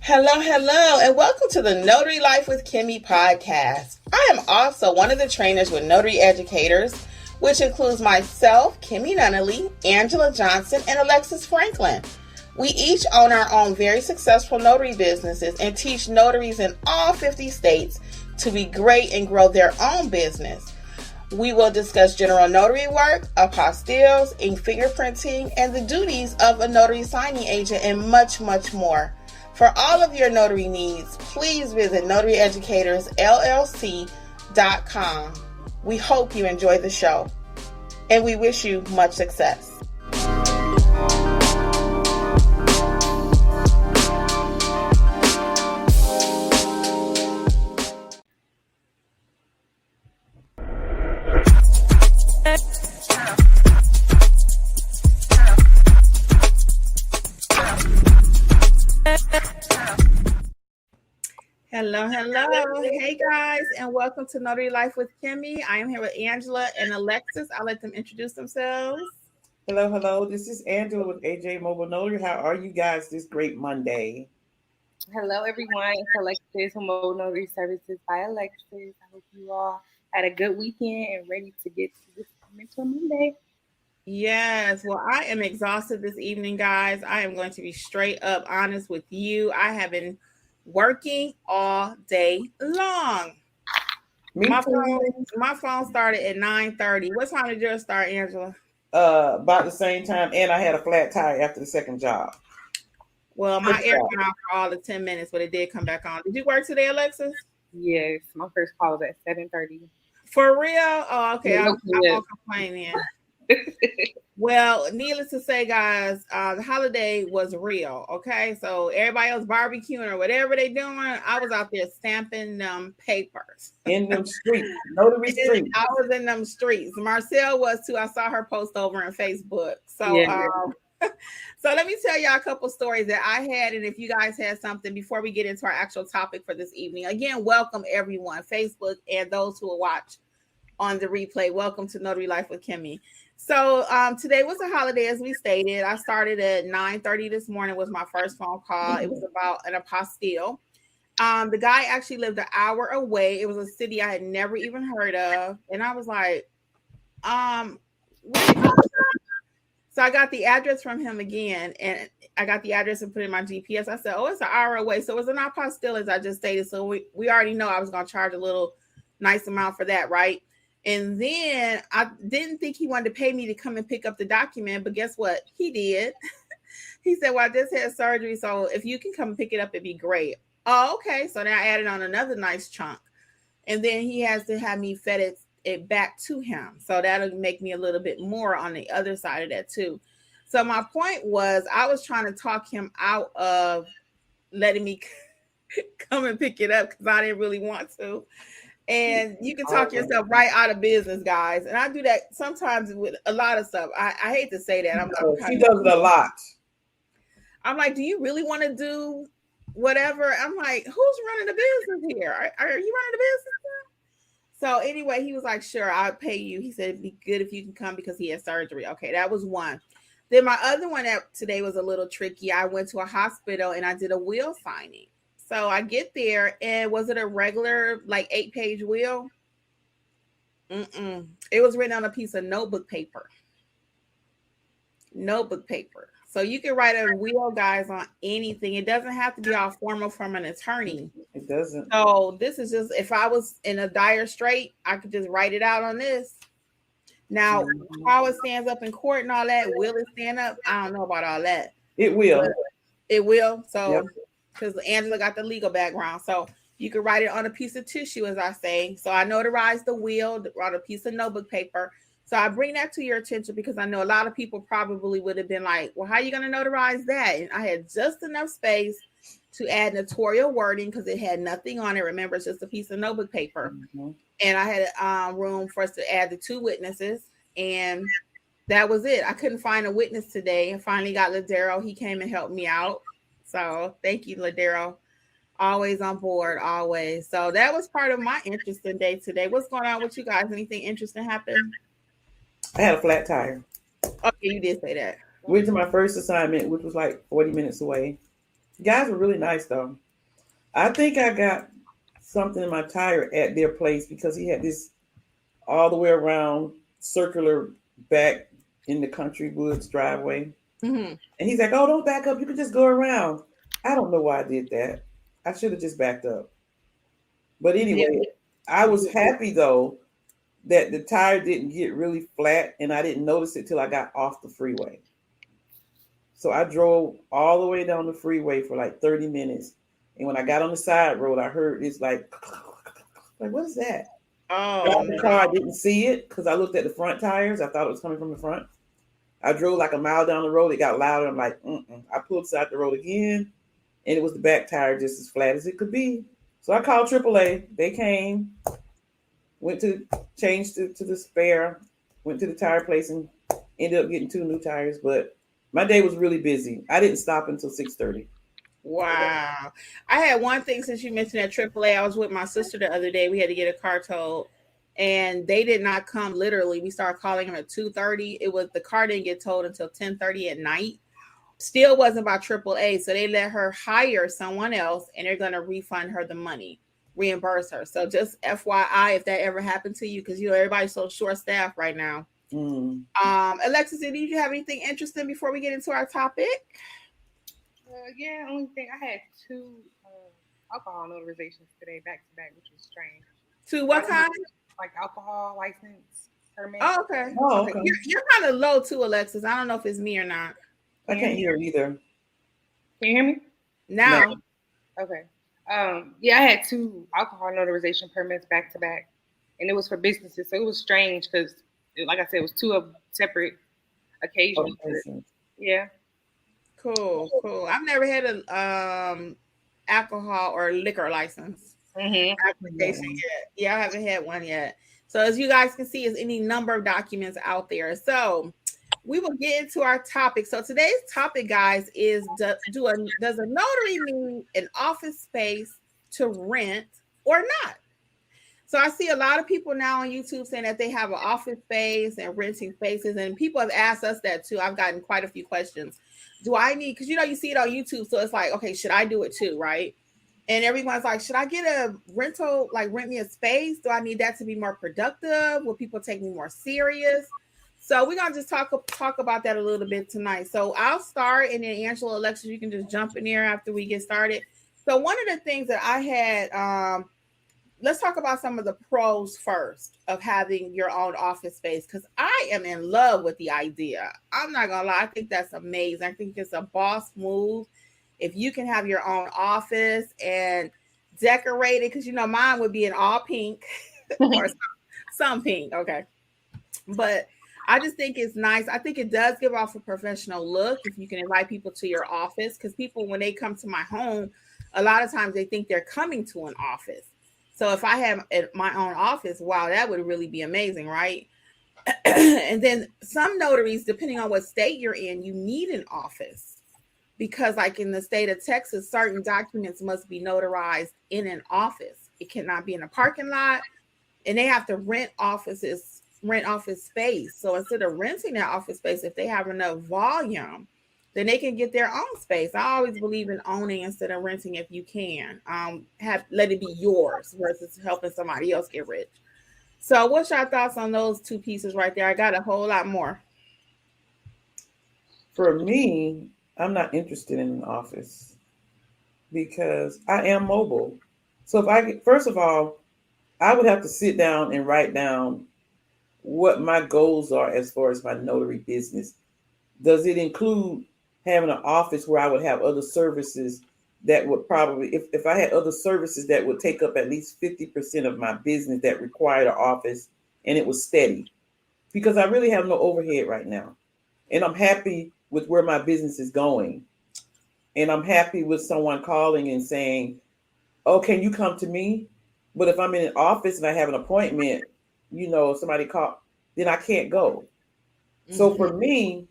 Hello, and welcome to the Notary Life with Kimmi Podcast. I am also one of the trainers with Notary Educators, which includes myself, Kimberly Nunnally, Angela Johnson, and Alexis Franklin. We each own our own very successful notary businesses and teach notaries in all 50 states to be great and grow their own business. We will discuss general notary work, apostilles, ink fingerprinting, and the duties of a notary signing agent, and much, much more. For all of your notary needs, please visit notaryeducatorsllc.com. We hope you enjoy the show, and we wish you much success. Hello. Hey guys, and welcome to Notary Life with Kimmi. I am here with Angela and Alexis. I'll let them introduce themselves. Hello. This is Angela with AJ Mobile Notary. How are you guys this great Monday? Hello, everyone. It's Alexis from Mobile Notary Services by Alexis. I hope you all had a good weekend and ready to get to this Mental Monday. Yes, well, I am exhausted this evening, guys. I am going to be straight up honest with you. I have been working all day long. My phone started at 9:30. What time did yours start, Angela? About the same time, and I had a flat tire after the second job. Well, my air went off for all the 10 minutes, but it did come back on. Did you work today, Alexis? Yes, my first call was at 7:30. For real? Oh, okay. I won't complain then. Well, needless to say, guys, the holiday was real. Okay, so everybody else barbecuing or whatever they doing, I was out there stamping them papers in them streets, notary streets. I was in them streets. Marcel was too. I saw her post over on Facebook. So, yeah. So let me tell y'all a couple stories that I had, and if you guys had something before we get into our actual topic for this evening. Again, welcome everyone, Facebook and those who will watch on the replay. Welcome to Notary Life with Kimmi. So today was a holiday, as we stated. I started at 9:30 this morning was my first phone call. It was about an apostille. The guy actually lived an hour away. It was a city I had never even heard of. And I was like, so I got the address from him again. And I got the address and put it in my GPS. I said, it's an hour away. So it was an apostille, as I just stated. So we already know I was going to charge a little nice amount for that, right? And then I didn't think he wanted to pay me to come and pick up the document, but guess what? He did. He said, well, I just had surgery, so if you can come and pick it up, it'd be great. Oh, okay. So now I added on another nice chunk. And then he has to have me fed it back to him. So that'll make me a little bit more on the other side of that too. So my point was I was trying to talk him out of letting me come and pick it up because I didn't really want to. And you can talk yourself right out of business, guys. And I do that sometimes with a lot of stuff. I hate to say that. She does it a lot. I'm like, do you really want to do whatever? I'm like, who's running the business here? Are you running the business here? So anyway, he was like, sure, I'll pay you. He said, it'd be good if you can come because he had surgery. Okay, that was one. Then my other one today was a little tricky. I went to a hospital and I did a will signing. So I get there, and was it a regular, 8-page will? It was written on a piece of notebook paper. So you can write a will, guys, on anything. It doesn't have to be all formal from an attorney. It doesn't. So this is just, if I was in a dire strait, I could just write it out on this. Now, how it stands up in court and all that, will it stand up? I don't know about all that. It will. It will. So. Yep. Because Angela got the legal background. So you can write it on a piece of tissue, as I say. So I notarized the will on a piece of notebook paper. So I bring that to your attention because I know a lot of people probably would have been like, well, how are you going to notarize that? And I had just enough space to add notarial wording because it had nothing on it. Remember, it's just a piece of notebook paper. Mm-hmm. And I had room for us to add the 2 witnesses. And that was it. I couldn't find a witness today. I finally got Ladero. He came and helped me out. So thank you, Ladero. Always on board, always. So that was part of my interesting day today. What's going on with you guys? Anything interesting happen? I had a flat tire. Okay, you did say that. Went to my first assignment, which was 40 minutes away. Guys were really nice though. I think I got something in my tire at their place because he had this all the way around circular back in the country woods driveway. Mm-hmm. And he's like, "Oh, don't back up. You can just go around." I don't know why I did that. I should have just backed up. But anyway, I was happy though that the tire didn't get really flat and I didn't notice it till I got off the freeway. So I drove all the way down the freeway for like 30 minutes. And when I got on the side road, I heard it's like what is that? Oh, The car, I didn't see it because I looked at the front tires. I thought it was coming from the front. I drove like a mile down the road. It got louder. I'm like, I pulled side the road again. And it was the back tire just as flat as it could be. So I called AAA. They came, went to change to the spare, went to the tire place and ended up getting 2 new tires. But my day was really busy. I didn't stop until 6:30. wow. I had one thing since you mentioned at AAA. I was with my sister the other day. We had to get a car towed. And they did not come literally. We started calling them at 2:30. It was the car didn't get towed until 10:30 at night. Still wasn't by AAA. So they let her hire someone else and they're going to refund her the money, reimburse her. So just FYI, if that ever happened to you, because everybody's so short staffed right now. Alexis, did you have anything interesting before we get into our topic? Yeah, only thing I had 2 alcohol notarizations today back to back, which was strange. 2 what kind? Like alcohol license permit. Oh, okay. Oh, okay. You're kind of low too, Alexis. I don't know if it's me or not. I can't hear it either. Can you hear me? Now. No. Okay. Yeah, I had 2 alcohol notarization permits back to back, and it was for businesses. So it was strange because, like I said, it was 2 of separate occasions. Okay. Yeah. Cool. I've never had a alcohol or liquor license application yet. Yeah, I haven't had one yet. So as you guys can see, there's any number of documents out there. So we will get into our topic. So today's topic, guys, is does a notary need an office space to rent or not? So I see a lot of people now on YouTube saying that they have an office space and renting spaces, and people have asked us that too. I've gotten quite a few questions. Do I need, because you see it on YouTube, so it's like, okay, should I do it too, right? And everyone's like, should I get a rental, like rent me a space? Do I need that to be more productive? Will people take me more serious? So we're gonna just talk about that a little bit tonight. So I'll start, and then Angela, Alexis, you can just jump in there after we get started. So one of the things that I had, let's talk about some of the pros first of having your own office space, because I am in love with the idea. I'm not gonna lie, I think that's amazing. I think it's a boss move. If you can have your own office and decorate it, because mine would be in all pink or some pink, okay. But I just think it's nice. I think it does give off a professional look if you can invite people to your office, because people, when they come to my home, a lot of times they think they're coming to an office. So if I have my own office, wow, that would really be amazing, right? And then some notaries, depending on what state you're in, you need an office. Because like in the state of Texas, certain documents must be notarized in an office. It cannot be in a parking lot. And they have to rent office space. So instead of renting that office space, if they have enough volume, then they can get their own space. I always believe in owning instead of renting if you can. Let it be yours versus helping somebody else get rich. So what's your thoughts on those 2 pieces right there? I got a whole lot more. For me, I'm not interested in an office because I am mobile. So first of all, I would have to sit down and write down what my goals are as far as my notary business. Does it include having an office where I would have other services that would probably, if I had other services that would take up at least 50% of my business that required an office and it was steady? Because I really have no overhead right now. And I'm happy with where my business is going. And I'm happy with someone calling and saying, oh, can you come to me? But if I'm in an office and I have an appointment, somebody called, then I can't go. Mm-hmm. So for me,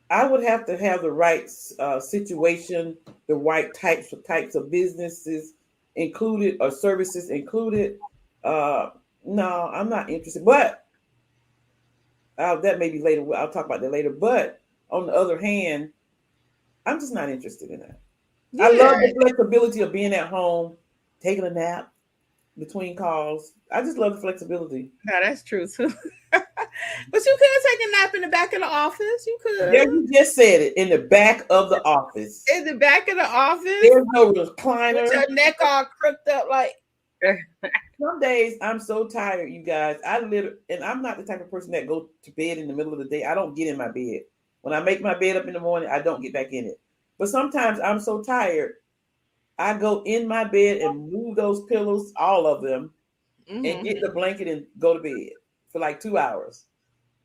I would have to have the right situation, the right types of businesses included or services included. No, I'm not interested. But that may be later. I'll talk about that later. But on the other hand, I'm just not interested in that. Yeah. I love the flexibility of being at home, taking a nap between calls. I just love the flexibility. No, that's true too. But you could take a nap in the back of the office. You There, could. you just said it, in the back of the office. In the back of the office There's no with recliner. your neck all crooked up like Some days I'm so tired, you guys. And I'm not the type of person that go to bed in the middle of the day. I don't get in my bed. When I make my bed up in the morning, I don't get back in it. But sometimes I'm so tired, I go in my bed and move those pillows, all of them, and get the blanket and go to bed for like 2 hours.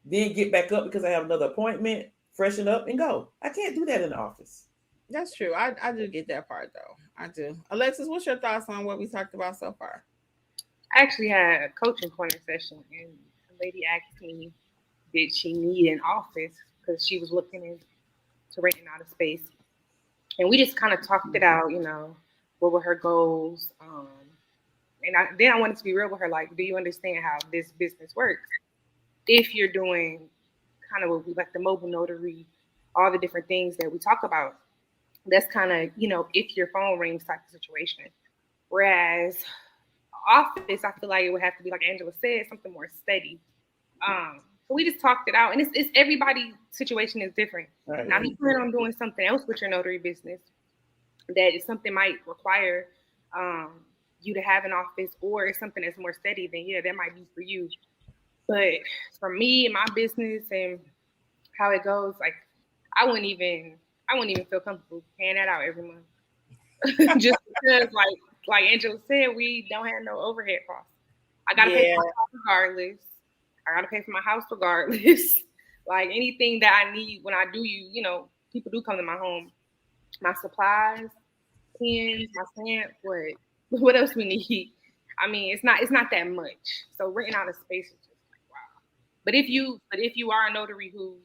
Then get back up because I have another appointment, freshen up and go. I can't do that in the office. That's true. I do get that part though. I do. Alexis, what's your thoughts on what we talked about so far? I actually had a coaching corner session, and a lady asked me, did she need an office because she was looking into renting out a space. And we just kind of talked it out, what were her goals. And then I wanted to be real with her, like, do you understand how this business works? If you're doing kind of what we like the mobile notary, all the different things that we talk about, that's kind of, if your phone rings type of situation. Whereas office, I feel like it would have to be, like Angela said, something more steady. So we just talked it out, and it's everybody's situation is different. Right. Now, if you plan on doing something else with your notary business, that is something might require you to have an office, or it's something that's more steady, then yeah, that might be for you. But for me and my business and how it goes, like I wouldn't even feel comfortable paying that out every month, just because, like Angela said, we don't have no overhead costs. I gotta pay for my house regardless. I gotta pay for my house regardless. Like anything that I need when I do people do come to my home. My supplies, pens, my stamp, what else we need? I mean, it's not that much. So renting out a space is just like wow. But if you are a notary who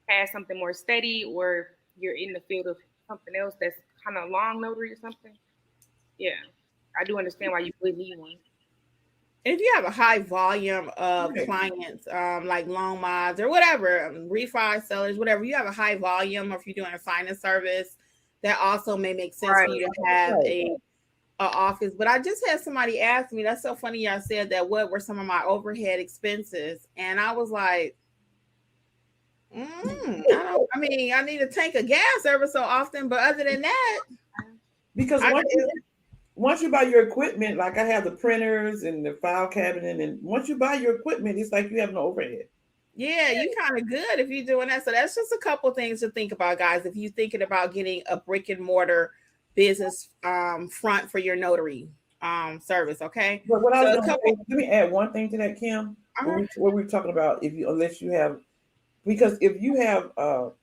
has something more steady, or you're in the field of something else that's kind of long notary or something, yeah, I do understand why you would need one. If you have a high volume of clients, like loan mods or whatever, refi sellers, whatever, you have a high volume, or if you're doing a signing service, that also may make sense for you to have a office. But I just had somebody ask me, that's so funny y'all said that, what were some of my overhead expenses? And I was like, I need a tank of gas every so often, but other than that, because once you buy your equipment, like I have the printers and the file cabinet, and once you buy your equipment, it's like you have no overhead. Yeah, you kind of good if you're doing that. So that's just a couple things to think about, guys. If you're thinking about getting a brick and mortar business front for your notary service, okay? But what I was let me add one thing to that, Kim. What we're talking about, because if you have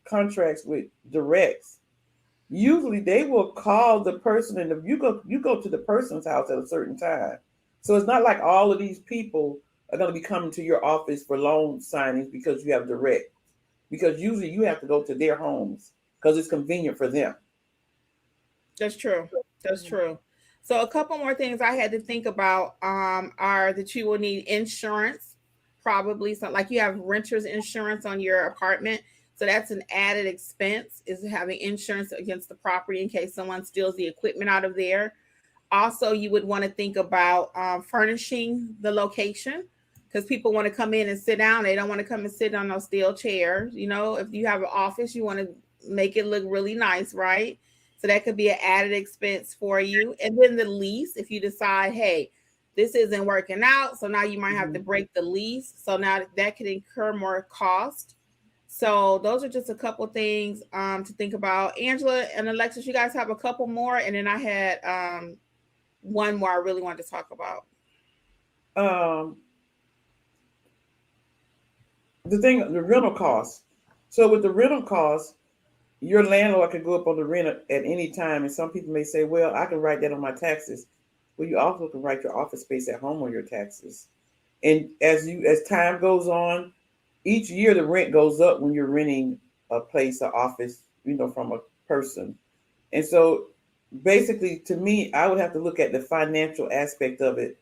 contracts with directs, usually they will call the person, and if you go to the person's house at a certain time. So it's not like all of these people are going to be coming to your office for loan signings because you have direct. Because usually you have to go to their homes because it's convenient for them. That's true. That's true. So a couple more things I had to think about are that you will need insurance, probably something like you have renter's insurance on your apartment. So that's an added expense, is having insurance against the property in case someone steals the equipment out of there. Also, you would want to think about furnishing the location, because people want to come in and sit down. They don't want to come and sit on those steel chairs. If you have an office, you want to make it look really nice, right? So that could be an added expense for you. And then the lease, if you decide, hey, this isn't working out, so now you might have to break the lease. So now that could incur more cost. So those are just a couple things to think about. Angela and Alexis, you guys have a couple more, and then I had one more I really wanted to talk about. The rental costs. So with the rental costs, your landlord can go up on the rent at any time, and some people may say, "Well, I can write that on my taxes." Well, you also can write your office space at home on your taxes. And as time goes on, each year the rent goes up when you're renting a place, an office, from a person. And so basically, to me, I would have to look at the financial aspect of it.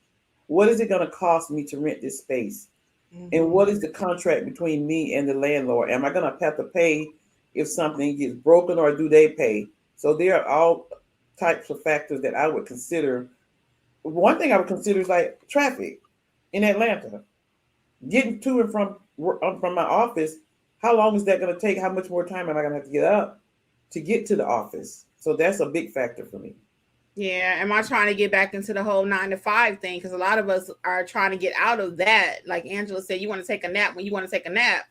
What is it going to cost me to rent this space? Mm-hmm. And what is the contract between me and the landlord? Am I going to have to pay if something gets broken, or do they pay? So there are all types of factors that I would consider. One thing I would consider is like traffic in Atlanta. Getting to and from my office, how long is that going to take? How much more time am I going to have to get up to get to the office? So that's a big factor for me. Yeah, am I trying to get back into the whole 9 to 5 thing? Because a lot of us are trying to get out of that. Like Angela said, you want to take a nap when you want to take a nap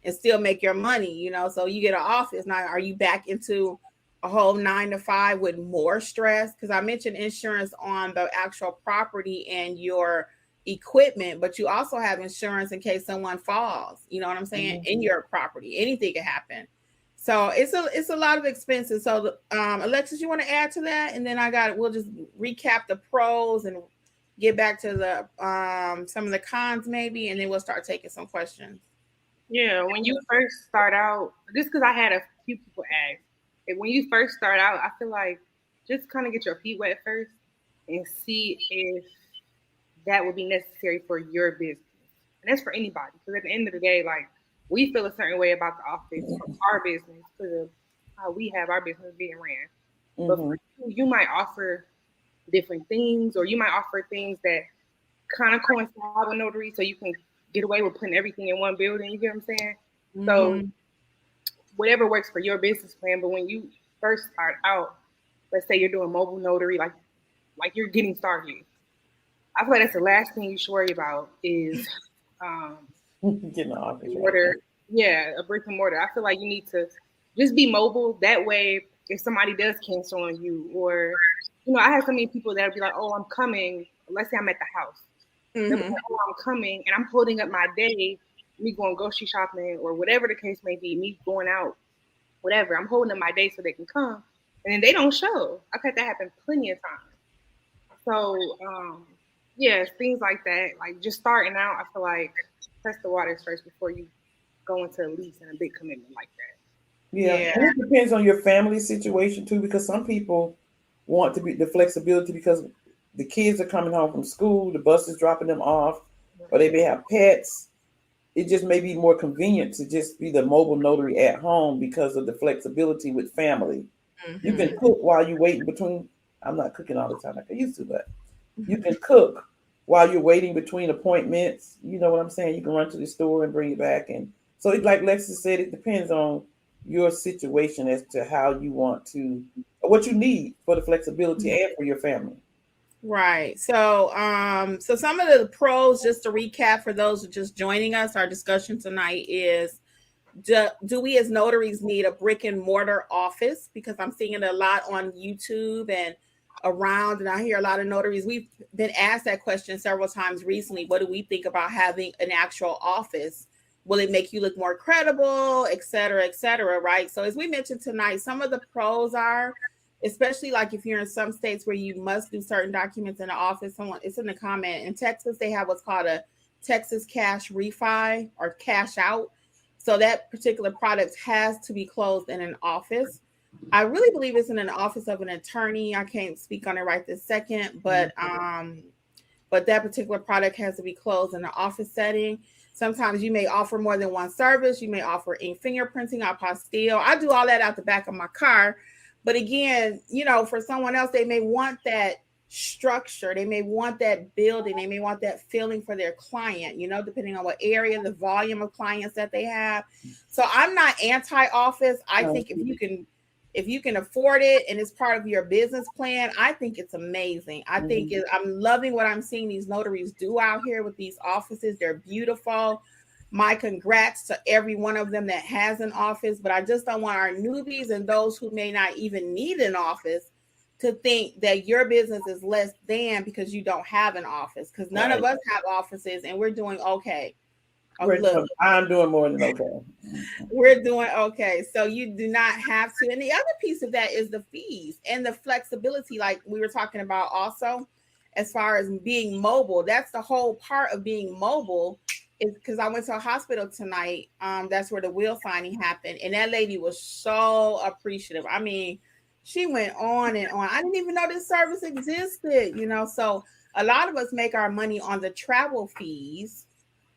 and still make your money, you know. So you get an office. Now, are you back into a whole 9 to 5 with more stress? Because I mentioned insurance on the actual property and your equipment, but you also have insurance in case someone falls, you know what I'm saying, in your property. Anything can happen. So it's a lot of expenses. So Alexis, you want to add to that? And then we'll just recap the pros and get back to the some of the cons maybe, and then we'll start taking some questions. Yeah, when you first start out, just because I had a few people ask, when you first start out, I feel like just kind of get your feet wet first and see if that would be necessary for your business. And that's for anybody. Because at the end of the day, like, we feel a certain way about the office for our business because of how we have our business being ran. But for you might offer different things, or you might offer things that kind of coincide with notary, so you can get away with putting everything in one building. You get what I'm saying? So whatever works for your business plan. But when you first start out, let's say you're doing mobile notary, like you're getting started, I feel like that's the last thing you should worry about is getting an office. Mortar. Yeah, a brick and mortar. I feel like you need to just be mobile. That way, if somebody does cancel on you, or I have so many people that'll be like, "Oh, I'm coming." Let's say I'm at the house. They'll be like, "Oh, I'm coming," and I'm holding up my day, me going grocery shopping or whatever the case may be, me going out, whatever. I'm holding up my day so they can come, and then they don't show. I've had that happen plenty of times. So, yeah, things like that. Like just starting out, I feel like test the waters first before you go into a lease and a big commitment like that. Yeah. And it depends on your family situation too, because some people want to be the flexibility because the kids are coming home from school, the bus is dropping them off, or they may have pets. It just may be more convenient to just be the mobile notary at home because of the flexibility with family. You can cook while you're waiting between. I'm not cooking all the time like I used to, but you can cook while you're waiting between appointments. You know what I'm saying? You can run to the store and bring it back. And so it's like Lexi said, it depends on your situation as to how you want to, what you need for the flexibility and for your family. Right. So so some of the pros, just to recap for those who are just joining us, our discussion tonight is, do we as notaries need a brick and mortar office? Because I'm seeing it a lot on YouTube and around, and I hear a lot of notaries. We've been asked that question several times recently. What do we think about having an actual office? Will it make you look more credible, et cetera, right? So as we mentioned tonight, some of the pros are, especially like if you're in some states where you must do certain documents in the office. It's in the comment. In Texas, they have what's called a Texas cash refi or cash out. So that particular product has to be closed in an office. I really believe it's in an office of an attorney. I can't speak on it right this second, but that particular product has to be closed in an office setting. Sometimes you may offer more than one service. You may offer fingerprinting, apostille. I do all that out the back of my car. But again, for someone else, they may want that structure. They may want that building. They may want that feeling for their client, depending on what area, the volume of clients that they have. So I'm not anti-office. I think if you can afford it and it's part of your business plan, I think it's amazing. I'm loving what I'm seeing these notaries do out here with these offices. They're beautiful. My congrats to every one of them that has an office, but I just don't want our newbies and those who may not even need an office to think that your business is less than because you don't have an office, because none of us have offices and we're doing okay. I'm doing more than okay. We're doing okay. So you do not have to. And the other piece of that is the fees and the flexibility, like we were talking about also, as far as being mobile. That's the whole part of being mobile, is because I went to a hospital tonight. That's where the will signing happened. And that lady was so appreciative. I mean, she went on and on. I didn't even know this service existed, So a lot of us make our money on the travel fees.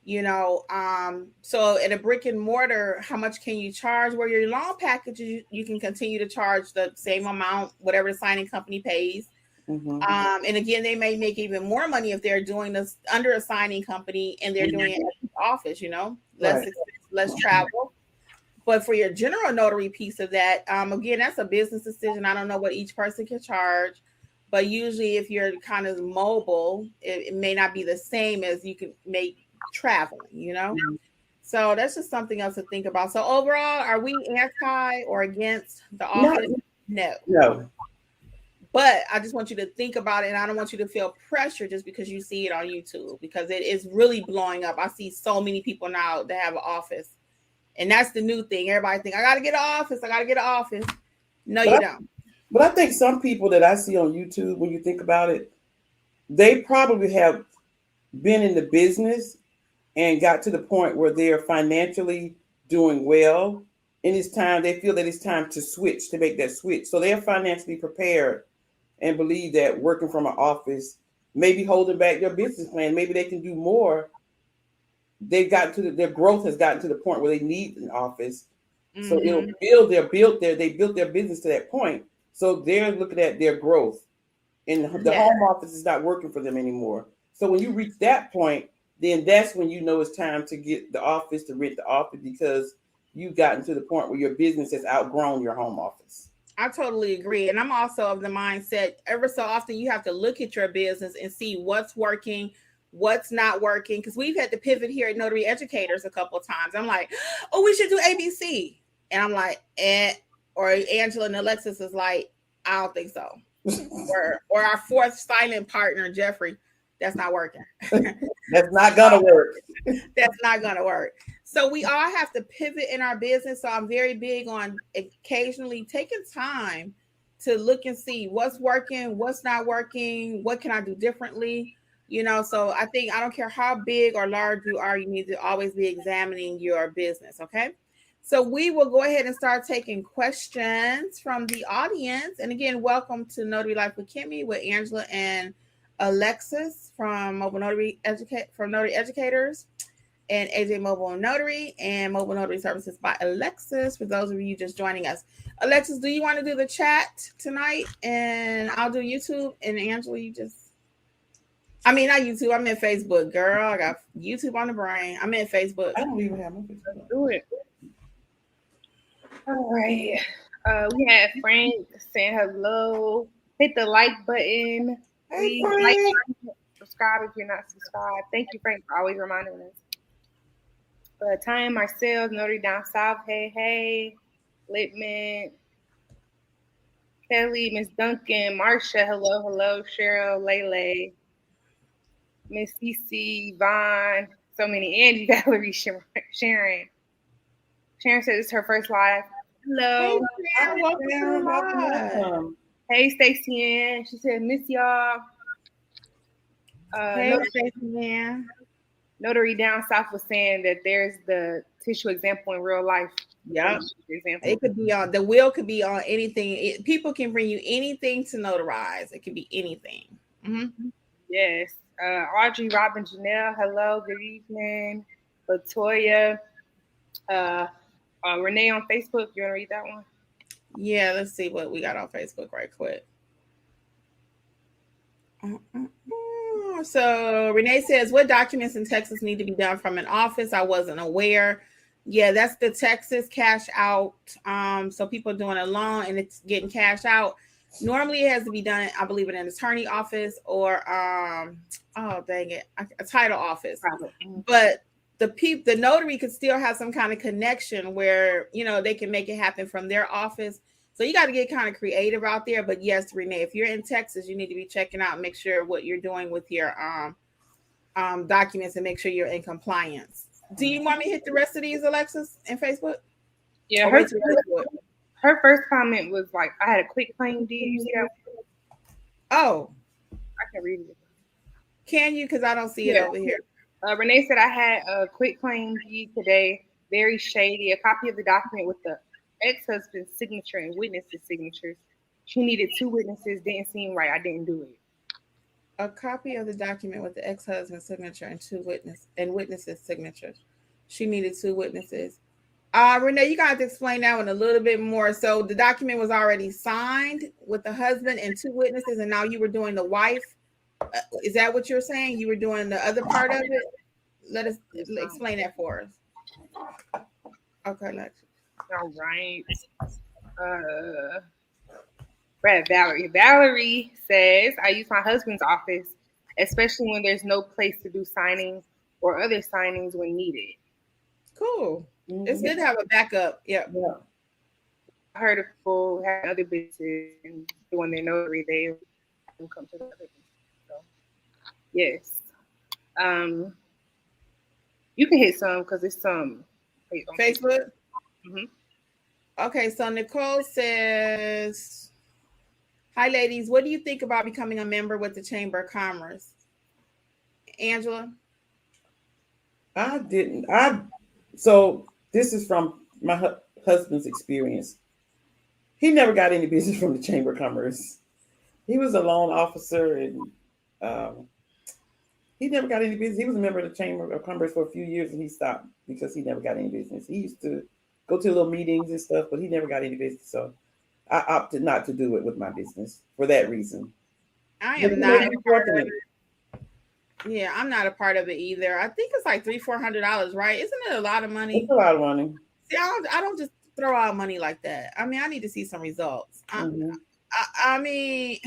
So at a brick and mortar, how much can you charge? Where your loan packages, you can continue to charge the same amount, whatever the signing company pays. And again, they may make even more money if they're doing this under a signing company and they're doing it at the office, less expense, less travel. But for your general notary piece of that, again, that's a business decision. I don't know what each person can charge, but usually if you're kind of mobile, it may not be the same as you can make traveling, So that's just something else to think about. So overall, are we anti or against the office? No. But I just want you to think about it, and I don't want you to feel pressure just because you see it on YouTube, because it is really blowing up. I see so many people now that have an office, and that's the new thing. Everybody think, I got to get an office. I got to get an office. No, you don't. But I think some people that I see on YouTube, when you think about it, they probably have been in the business and got to the point where they're financially doing well. And they feel that it's time to switch, to make that switch. So they're financially prepared and believe that working from an office may be holding back their business plan. Maybe they can do more. They've gotten to their growth has gotten to the point where they need an office. So they built their business to that point. So they're looking at their growth, and the home office is not working for them anymore. So when you reach that point, then that's when you know it's time to get the office, to rent the office, because you've gotten to the point where your business has outgrown your home office. I totally agree. And I'm also of the mindset, ever so often you have to look at your business and see what's working, what's not working. Because we've had to pivot here at Notary Educators a couple of times. I'm like, oh, we should do ABC. And I'm like, or Angela and Alexis is like, I don't think so. or our fourth silent partner, Jeffrey, that's not working. That's not gonna work. That's not gonna work. So we all have to pivot in our business. So I'm very big on occasionally taking time to look and see what's working, what's not working, what can I do differently. So I think I don't care how big or large you are, you need to always be examining your business. Okay. So we will go ahead and start taking questions from the audience. And again, welcome to Notary Life with Kimmi, with Angela and Alexis from Notary Educators, and AJ Mobile Notary and Mobile Notary Services by Alexis. For those of you just joining us, Alexis, do you want to do the chat tonight? And I'll do YouTube. And Angela, not YouTube. I'm in Facebook, girl. I got YouTube on the brain. I'm in Facebook. I don't even have my Facebook. Do it. All right. We have Frank saying hello. Hit the like button. Please like, subscribe if you're not subscribed. Thank you, Frank, for always reminding us. Time Marcel, Notary Down South. Hey. Litman. Kelly, Miss Duncan, Marsha, hello. Cheryl, Lele. Miss CC, Vaughn, so many. Angie, Valerie, Sharon. Sharon said it's her first live. Hello. Hey, welcome. Hey, Stacey Ann. She said, miss y'all. Hey, Stacey Ann. Notary Down South was saying that there's the tissue example in real life. Yeah. It could be on, the wheel could be on anything. People can bring you anything to notarize. It could be anything. Mm-hmm. Yes. Audrey, Robin, Janelle, hello, good evening. Latoya, Renee on Facebook. You want to read that one? Yeah, let's see what we got on Facebook right quick. So Renee says, what documents in Texas need to be done from an office? I wasn't aware. Yeah, that's the Texas cash out. So people are doing a loan and it's getting cash out. Normally it has to be done, I believe, in an attorney office or a title office. But the notary could still have some kind of connection where, they can make it happen from their office. So you got to get kind of creative out there. But yes, Renee, if you're in Texas, you need to be checking out, make sure what you're doing with your documents and make sure you're in compliance. Do you want me to hit the rest of these, Alexis, in Facebook? Yeah, her first comment was like, I had a quick claim deed. You see that? Oh. I can read it. Can you? Because I don't see it over here. Renee said, I had a quick claim deed today. Very shady. A copy of the document with the ex-husband's signature and witnesses' signatures. She needed 2 witnesses. Didn't seem right. I didn't do it. A copy of the document with the ex-husband's signature and witnesses' signatures. She needed 2 witnesses. Renee, you got to explain that one a little bit more. So the document was already signed with the husband and 2 witnesses, and now you were doing the wife. Is that what you're saying? You were doing the other part of it? Let us explain that for us. Okay, Lex. All right. Brad Valerie. Valerie says, I use my husband's office, especially when there's no place to do signings or other signings when needed. Cool. It's good to have a backup. Yeah. I heard of people having other businesses and doing their notary, they come to the other business. So, yes. You can hit some because it's some Facebook. Mm-hmm. Okay, so Nicole says, hi ladies, what do you think about becoming a member with the Chamber of Commerce? Angela? I didn't. So this is from my husband's experience. He never got any business from the Chamber of Commerce. He was a loan officer, and he never got any business. He was a member of the Chamber of Commerce for a few years, and he stopped because he never got any business. He used to go to little meetings and stuff, but he never got any business. So I opted not to do it with my business for that reason. I am not a part of it. Yeah, I'm not a part of it either. I think it's like $300-400, right? Isn't it a lot of money? It's a lot of money. See, I don't just throw out money like that. I mean, I need to see some results. I mean,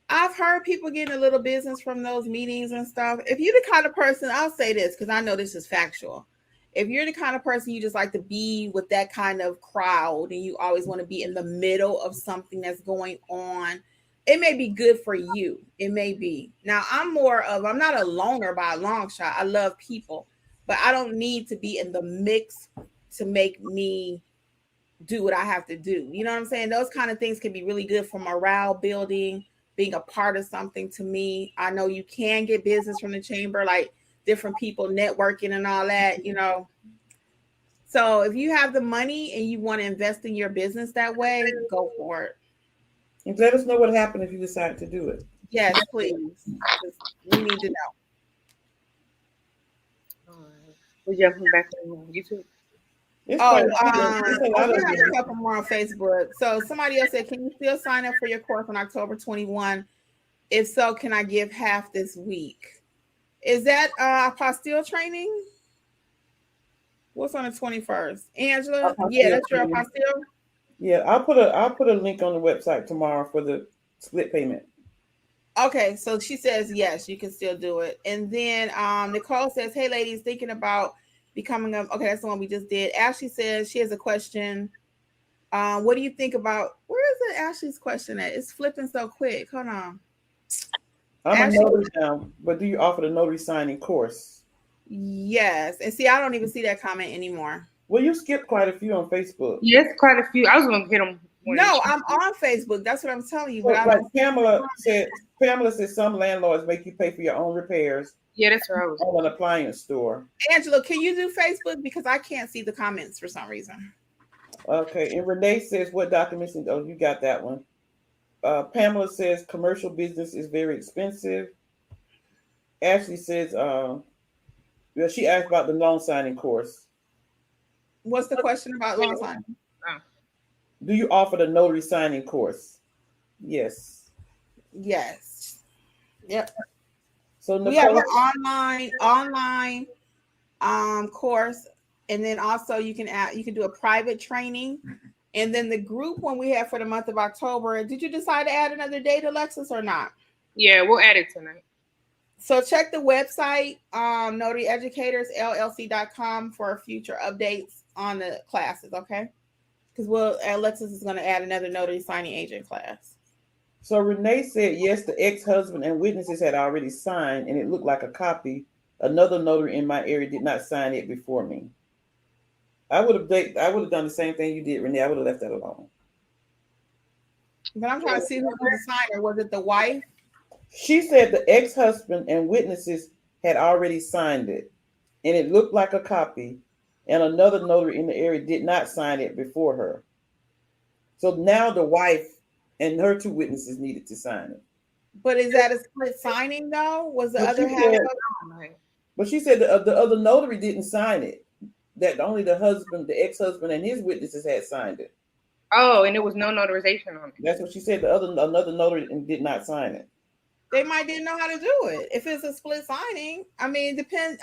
I've heard people getting a little business from those meetings and stuff. If you're the kind of person, I'll say this because I know this is factual. If you're the kind of person you just like to be with that kind of crowd and you always want to be in the middle of something that's going on, it may be good for you. It may be. Now, I'm not a loner by a long shot. I love people, but I don't need to be in the mix to make me do what I have to do. You know what I'm saying? Those kind of things can be really good for morale building, being a part of something to me. I know you can get business from the chamber, like different people networking and all that, you know. So if you have the money and you want to invest in your business that way, go for it. And let us know what happened if you decide to do it. Yes, please. We need to know. We're jumping back on YouTube. We have a couple more on Facebook. So somebody else said, can you still sign up for your course on October 21? If so, can I give half this week? Is that apostille training? What's on the 21st? Angela? Yeah, that's your apostille? Yeah, I'll put a link on the website tomorrow for the split payment. Okay, so she says yes, you can still do it. And then Nicole says, hey ladies, thinking about becoming okay, that's the one we just did. Ashley says she has a question. What do you think about, where is it Ashley's question at? It's flipping so quick. Hold on. I'm a notary now, but do you offer the notary signing course? Yes. And see, I don't even see that comment anymore. Well, you skipped quite a few on Facebook. Yes, quite a few. I was going to hit them. No, I'm on Facebook. That's what I'm telling you. But like Pamela said some landlords make you pay for your own repairs. Yeah, that's right. On an appliance store. Angela, can you do Facebook? Because I can't see the comments for some reason. Okay. And Renee says, what documents? Oh, you got that one. Pamela says commercial business is very expensive. Ashley says, she asked about the loan signing course. What's the question about loan signing? Do you offer the notary signing course? Yes. Yes. Yep. So we have an online course, and then also you can do a private training, and then the group one we have for the month of October. Did you decide to add another date, Alexis, or not? Yeah, we'll add it tonight. So check the website, notaryeducatorsllc.com for future updates on the classes, okay? Because Alexis is going to add another notary signing agent class. So Renee said, yes, the ex-husband and witnesses had already signed, and it looked like a copy. Another notary in my area did not sign it before me. I would have done the same thing you did, Renee. I would have left that alone. But I'm trying to see who was the signer. Was it the wife? She said the ex-husband and witnesses had already signed it, and it looked like a copy. And another notary in the area did not sign it before her. So now the wife and her 2 witnesses needed to sign it. But is that a split signing though? Was the But other she half? said, but she said the other notary didn't sign it. That only the husband, the ex-husband, and his witnesses had signed it. Oh, and there was no notarization on it. That's what she said. Another notary did not sign it. They might didn't know how to do it. If it's a split signing, I mean, it depends.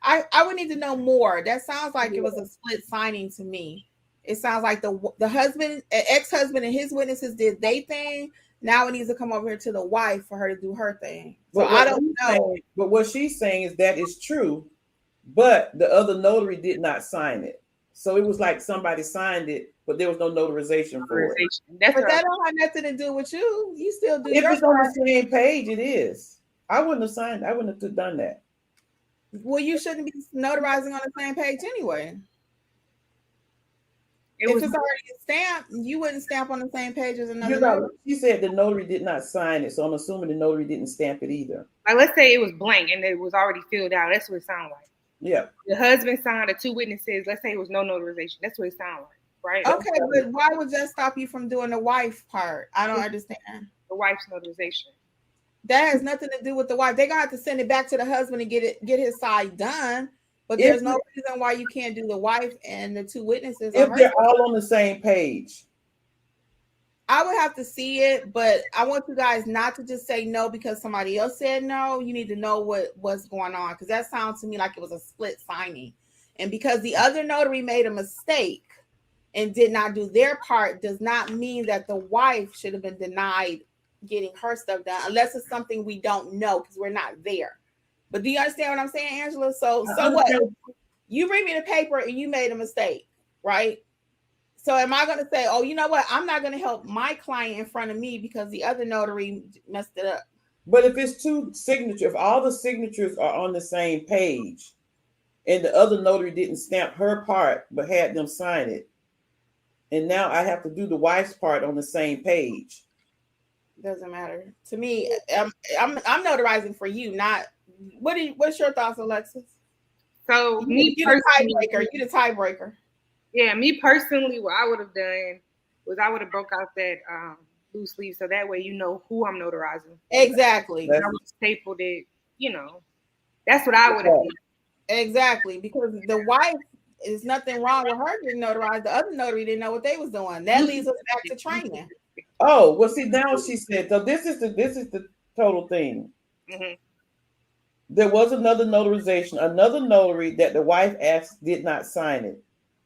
I would need to know more. That sounds like it was a split signing to me. It sounds like the husband, ex-husband, and his witnesses did their thing. Now it needs to come over here to the wife for her to do her thing. So I don't know. But what she's saying is that is true, but the other notary did not sign it. So it was like somebody signed it, but there was no notarization for it. But that don't have nothing to do with you. You still do. If it's on the same page, it is. I wouldn't have signed. I wouldn't have done that. Well, you shouldn't be notarizing on the same page anyway. If it's already stamped, you wouldn't stamp on the same page as another notary. She said the notary did not sign it, so I'm assuming the notary didn't stamp it either. Like, let's say it was blank and it was already filled out. That's what it sounded like. Yeah. The husband signed the 2 witnesses. Let's say it was no notarization. That's what it sounded like, right? Okay, but why would that stop you from doing the wife part? I don't understand. The wife's notarization. That has nothing to do with the wife. They're gonna have to send it back to the husband and get his side done. But there's no reason why you can't do the wife and the 2 witnesses. If they're all on the same page. I would have to see it, but I want you guys not to just say no because somebody else said no. You need to know what's going on, because that sounds to me like it was a split signing. And because the other notary made a mistake and did not do their part does not mean that the wife should have been denied getting her stuff done, unless it's something we don't know because we're not there. But do you understand what I'm saying, Angela? So what? You bring me the paper and you made a mistake, right? So am I going to say, oh, you know what? I'm not going to help my client in front of me because the other notary messed it up. But if it's 2 signatures, if all the signatures are on the same page and the other notary didn't stamp her part but had them sign it, and now I have to do the wife's part on the same page. Doesn't matter to me. I'm notarizing for you, not what's your thoughts, Alexis? So you the tiebreaker. You the tiebreaker. Yeah, me personally, what I would have done was I would have broke out that loose leaf so that way you know who I'm notarizing. Exactly. I would have stapled it, That's what I would have done. Exactly, because the wife is nothing wrong with her getting notarized. The other notary didn't know what they was doing. That leads us back to training. Oh, well, see, now she said, so this is the total thing. Mm-hmm. There was another notarization, another notary that the wife asked did not sign it.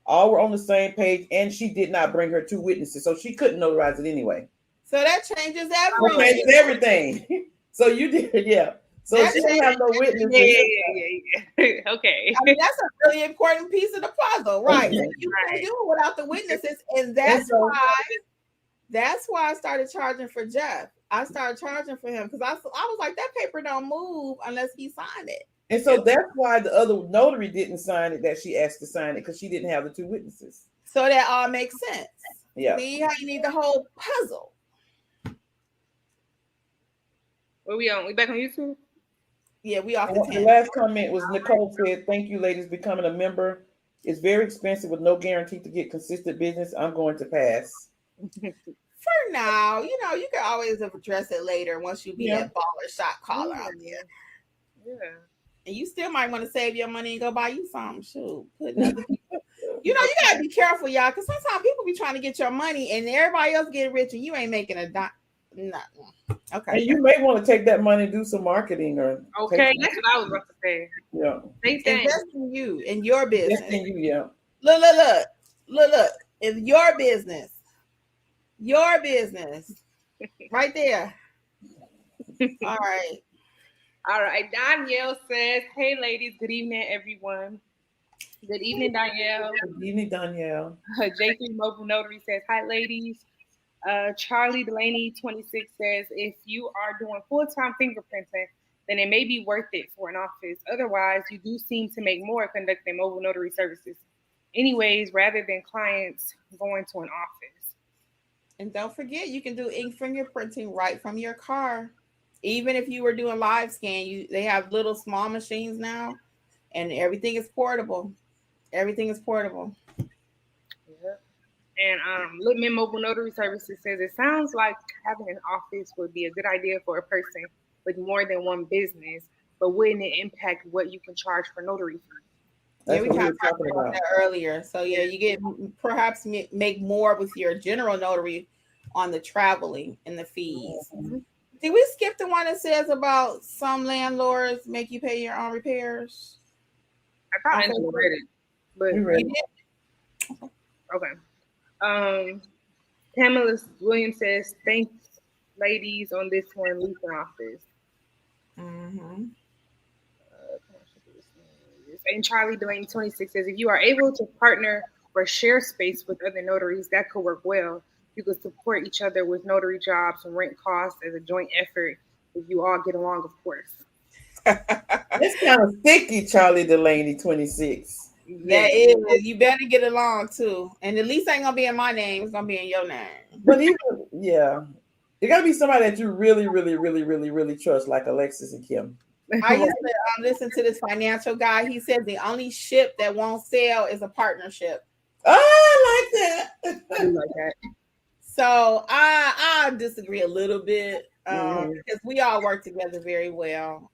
All were on the same page, and she did not bring her 2 witnesses, so she couldn't notarize it anyway. So that changes everything. It changes everything. So you did, yeah. So she didn't have no witnesses. Yeah. Okay. I mean, that's a really important piece of the puzzle, right? So you can't do it without the witnesses, and that's why I started charging for Jeff. I started charging for him because I was like, that paper don't move unless he signed it. And so that's why the other notary didn't sign it, that she asked to sign it, because she didn't have the 2 witnesses. So that all makes sense. Yeah. See how you need the whole puzzle. Where we on? We back on YouTube? Yeah, we off the last comment was Nicole said, thank you, ladies, becoming a member. It's very expensive with no guarantee to get consistent business. I'm going to pass. For now, you can always address it later once you be that baller shot caller out there. Yeah. And you still might want to save your money and go buy you something. Shoot, putting other people. You gotta be careful, y'all, because sometimes people be trying to get your money and everybody else getting rich and you ain't making a dime. No. Okay. And you may want to take that money and do some marketing or. Okay, that's what I was about to say. Yeah. Invest in you, in your business. Invest in you, yeah. Look. In your business. Your business. Right there. All right. All right. Danielle says, hey, ladies. Good evening, everyone. Good evening, Danielle. Good evening, Danielle. J3 Mobile Notary says, hi, ladies. Charlie Delaney, 26, says, if you are doing full-time fingerprinting, then it may be worth it for an office. Otherwise, you do seem to make more conducting mobile notary services. Anyways, rather than clients going to an office. And don't forget, you can do ink fingerprinting right from your car. Even if you were doing live scan, they have little small machines now, and everything is portable. Everything is portable. Yeah. And Littman Mobile Notary Services says it sounds like having an office would be a good idea for a person with more than one business, but wouldn't it impact what you can charge for notary fees? Yeah, we kind of talked about that earlier. So yeah, you get perhaps make more with your general notary on the traveling and the fees. Mm-hmm. Did we skip the one that says about some landlords make you pay your own repairs? I thought I read it, but you read it. Okay. Pamela Williams says, "Thanks, ladies, on this one. Leasing office." Mm-hmm. And Charlie Delaney 26 says, "If you are able to partner or share space with other notaries, that could work well. You could support each other with notary jobs and rent costs as a joint effort if you all get along, of course." It's kind of sticky, Charlie Delaney 26. That is, you better get along too. And the lease ain't gonna be in my name, it's gonna be in your name. But even, yeah, it gotta be somebody that you really, really, really, really, really trust, like Alexis and Kim. I used to listen to this financial guy. He said the only ship that won't sail is a partnership. Oh, I like that. I do like that. So I disagree a little bit because we all work together very well.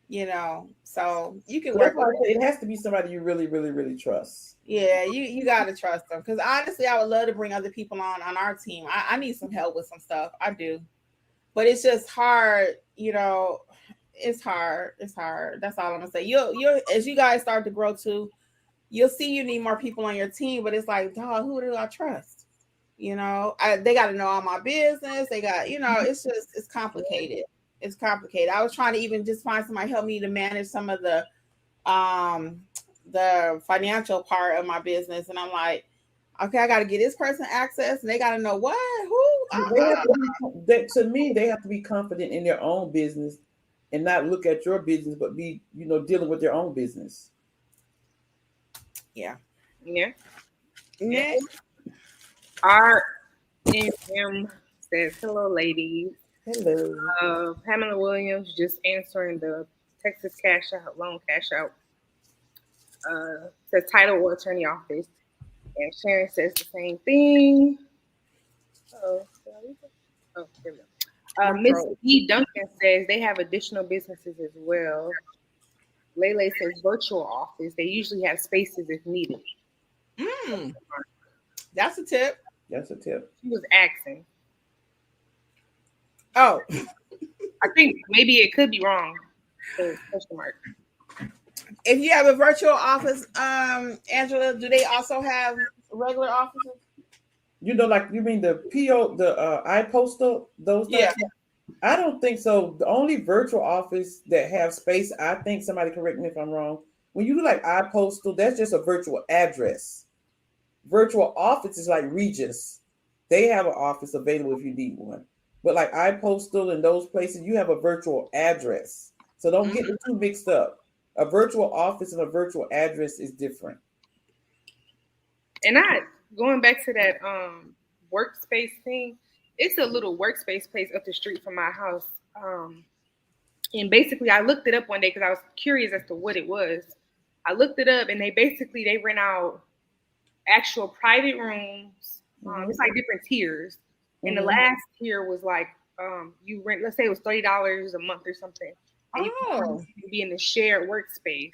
You know, so you can work with it. It has to be somebody you really, really, really trust. Yeah, you gotta trust them. Because honestly, I would love to bring other people on our team. I need some help with some stuff. I do. But it's just hard, you know. It's hard. It's hard. That's all I'm gonna say. You'll as you guys start to grow too, you'll see you need more people on your team. But it's like, dog, who do I trust? You know, they got to know all my business. They got, you know, it's complicated. It's complicated. I was trying to even just find somebody help me to manage some of the financial part of my business, and I'm like, okay, I got to get this person access, and they got to know what, who. To me, they have to be confident in their own business and not look at your business, but be, you know, dealing with their own business. Yeah. RNM says, "Hello, ladies." Hello. Pamela Williams just answering the Texas loan cash out. Says title or attorney office. And Sharon says the same thing. Here we go. Miss E. Duncan says they have additional businesses as well. Lele says virtual office. They usually have spaces if needed. That's a tip. She was asking. Oh. I think maybe it could be wrong. So, question mark. If you have a virtual office, Angela, do they also have regular offices? You know, like you mean the PO, the iPostal, those things? Yeah. I don't think so. The only virtual office that have space, I think, somebody correct me if I'm wrong. When you do like iPostal, that's just a virtual address. Virtual office is like Regis. They have an office available if you need one. But like iPostal and those places, you have a virtual address. So don't get the two mixed up. A virtual office and a virtual address is different. And going back to that workspace thing, it's a little workspace place up the street from my house. And basically, I looked it up one day because I was curious as to what it was. I looked it up, and they rent out actual private rooms. It's like different tiers. And the last tier was like you rent, let's say it was $30 a month or something. And you can be in the shared workspace.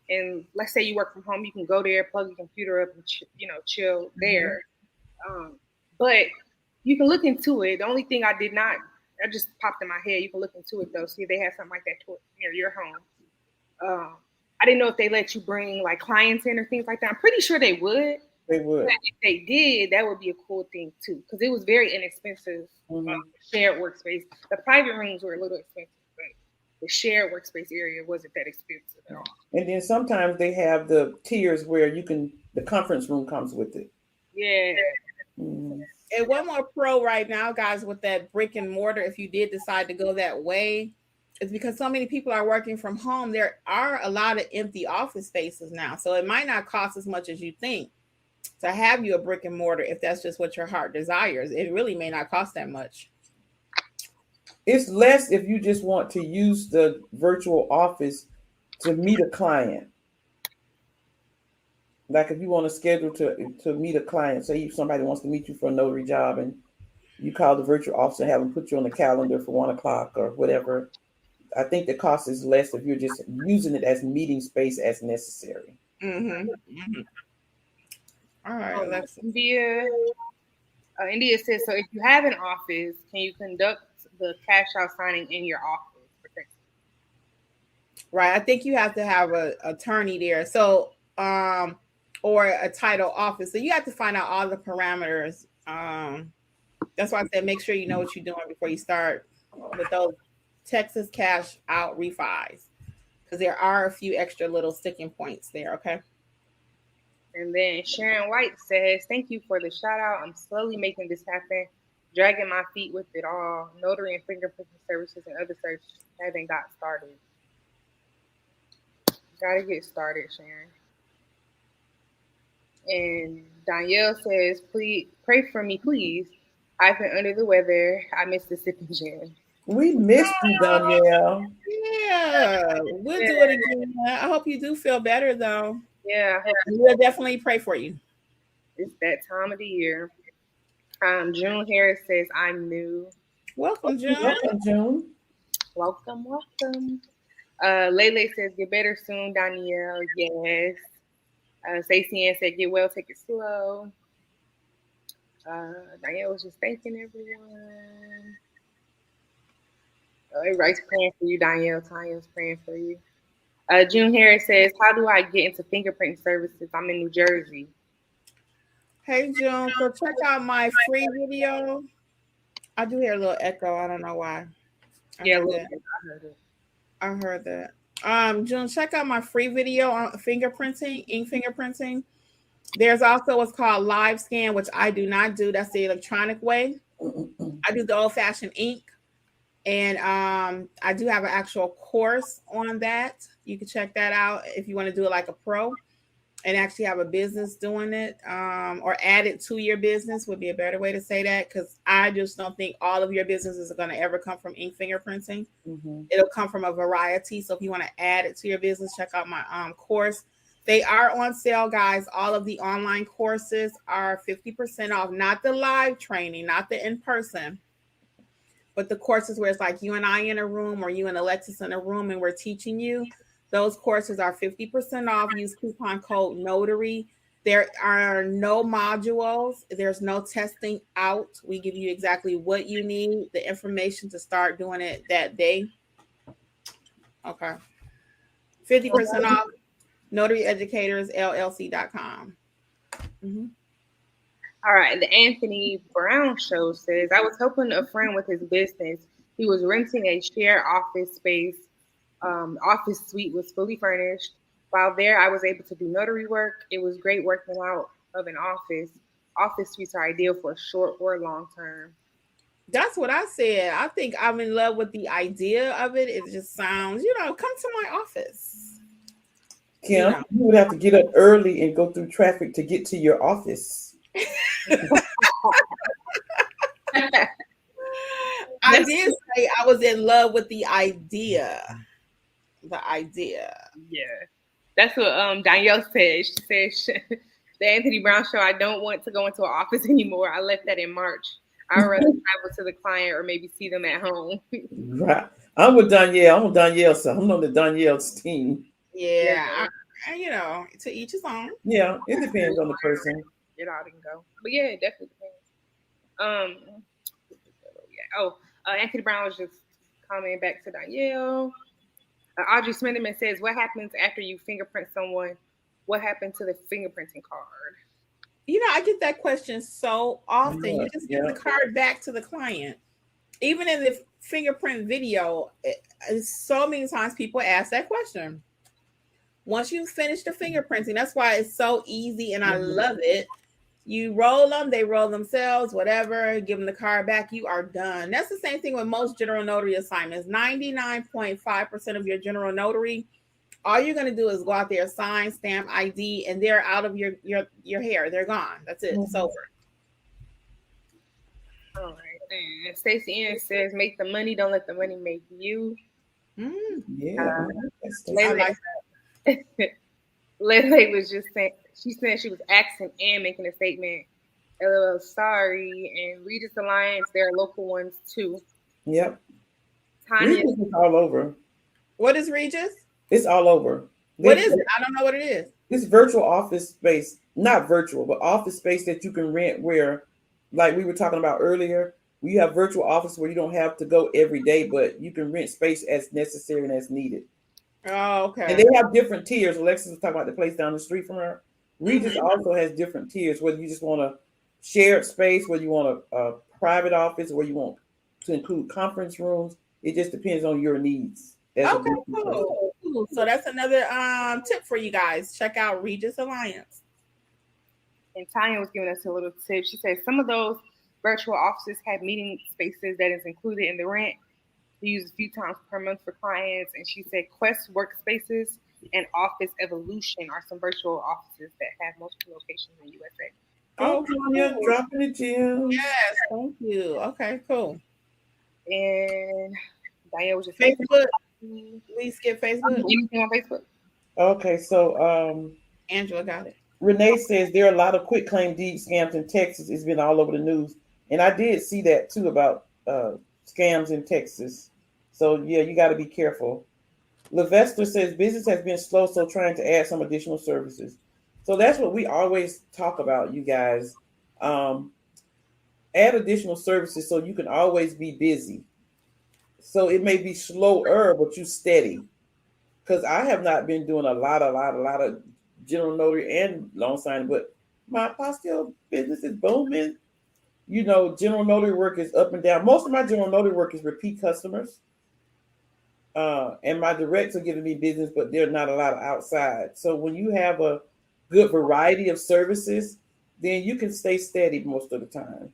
And let's say you work from home, you can go there, plug your computer up, and chill there. But you can look into it. The only thing I just popped in my head. You can look into it though, see if they have something like that near your home. I didn't know if they let you bring like clients in or things like that. I'm pretty sure they would. They would. But if they did, that would be a cool thing too, because it was very inexpensive. Shared workspace. The private rooms were a little expensive, but the shared workspace area wasn't that expensive at all. And then sometimes they have the tiers where the conference room comes with it. Yeah. And one more pro right now, guys, with that brick and mortar, if you did decide to go that way, is because so many people are working from home. There are a lot of empty office spaces now. So it might not cost as much as you think to have you a brick and mortar if that's just what your heart desires. It really may not cost that much. It's less if you just want to use the virtual office to meet a client. Like if you want to schedule to meet a client, say if somebody wants to meet you for a notary job, and you call the virtual office and have them put you on the calendar for 1 o'clock or whatever. I think the cost is less if you're just using it as meeting space as necessary. Mm-hmm. Mm-hmm. All right, Alexis. India says, so if you have an office, can you conduct the cash out signing in your office? Right. I think you have to have an attorney there. So, or a title office. So you have to find out all the parameters. That's why I said make sure you know what you're doing before you start with those Texas cash out refis, because there are a few extra little sticking points there. Okay. And then Sharon White says, thank you for the shout out. I'm slowly making this happen, dragging my feet with it all. Notary and fingerprinting services and other search haven't got started. Gotta get started, Sharon. And Danielle says, please pray for me, please. I've been under the weather. I missed the sipping jam. We missed you, Danielle. Yeah, we'll do it again. I hope you do feel better, though. Yeah. We'll definitely pray for you. It's that time of the year. June Harris says, I'm new. Welcome, June. Welcome, June. Welcome, welcome. Lele says, get better soon, Danielle. Yes. Stacey Ann said, get well, take it slow. Danielle was just thanking everyone. Everybody's praying for you, Danielle. Tanya's praying for you. June Harris says, how do I get into fingerprinting services? I'm in New Jersey. Hey, June. So check out my free video. I do hear a little echo. I don't know why. I heard that. June, check out my free video on fingerprinting, ink fingerprinting. There's also what's called live scan, which I do not do. That's the electronic way. I do the old-fashioned ink. And I do have an actual course on that. You can check that out if you want to do it like a pro and actually have a business doing it, or add it to your business would be a better way to say that, because I just don't think all of your businesses are going to ever come from ink fingerprinting. Mm-hmm. It'll come from a variety. So if you want to add it to your business, check out my course. They are on sale, guys. All of the online courses are 50% off, not the live training, not the in-person, but the courses where it's like you and I in a room or you and Alexis in a room and we're teaching you. Those courses are 50% off. Use coupon code NOTARY. There are no modules. There's no testing out. We give you exactly what you need, the information to start doing it that day. Okay. 50% off. NotaryEducatorsLLC.com. Mm-hmm. All right. The Anthony Brown Show says, I was helping a friend with his business. He was renting a shared office space. Office suite was fully furnished. While there, I was able to do notary work. It was great working out of an office. Office suites are ideal for short or long term. That's what I said. I think I'm in love with the idea of it. It just sounds, come to my office. Kim, you would have to get up early and go through traffic to get to your office. I did say I was in love with the idea. The idea. Yeah. That's what Danielle said. She said, the Anthony Brown Show, I don't want to go into an office anymore. I left that in March. I'd rather travel to the client or maybe see them at home. Right. I'm with Danielle. I'm with Danielle. So I'm on the Danielle's team. Yeah. To each his own. Yeah. It depends on the person. Get out and go. But yeah, it definitely depends. Anthony Brown was just commenting back to Danielle. Audrey Smitherman says, what happens after you fingerprint someone? What happened to the fingerprinting card? I get that question so often. You just give the card back to the client. Even in the fingerprint video, so many times people ask that question. Once you finish the fingerprinting, that's why it's so easy and I love it. You roll them, they roll themselves, whatever, give them the card back, you are done. That's the same thing with most general notary assignments. 99.5% of your general notary, all you're going to do is go out there, sign, stamp, ID, and they're out of your hair. They're gone. That's it. It's over. All right. And Stacey Ann says, make the money, don't let the money make you. Yeah. Lele was just saying, she said she was asking and making a statement. LOL, sorry. And Regis Alliance, they're local ones too. Yep. Tanya, Regis is all over. What is Regis? It's all over. What is it? I don't know what it is. It's virtual office space, not virtual, but office space that you can rent where, like we were talking about earlier, you have virtual office where you don't have to go every day, but you can rent space as necessary and as needed. Oh, okay. And they have different tiers. Alexis was talking about the place down the street from her. Regis also has different tiers, whether you just want a shared space, whether you want a private office, or you want to include conference rooms. It just depends on your needs. Okay, cool. So that's another tip for you guys. Check out Regis Alliance. And Tanya was giving us a little tip. She said some of those virtual offices have meeting spaces that is included in the rent. We use a few times per month for clients. And she said Quest Workspaces and Office Evolution are some virtual offices that have multiple locations in the USA. Oh, Tanya, dropping the gym. Yes, thank you. Okay, cool. And Diane was just Facebook. We skip Facebook. Anything on Facebook? Okay, so Angela got it. Renee says there are a lot of quit claim deed scams in Texas. It's been all over the news. And I did see that too about scams in Texas. So yeah, you got to be careful. Levester says business has been slow, so trying to add some additional services. So that's what we always talk about, you guys. Add additional services so you can always be busy. So it may be slower, but you steady. Because I have not been doing a lot of general notary and loan signing, but my apostille business is booming. You know, general notary work is up and down. Most of my general notary work is repeat customers. And my directs are giving me business, but they're not a lot of outside. So when you have a good variety of services, then you can stay steady most of the time.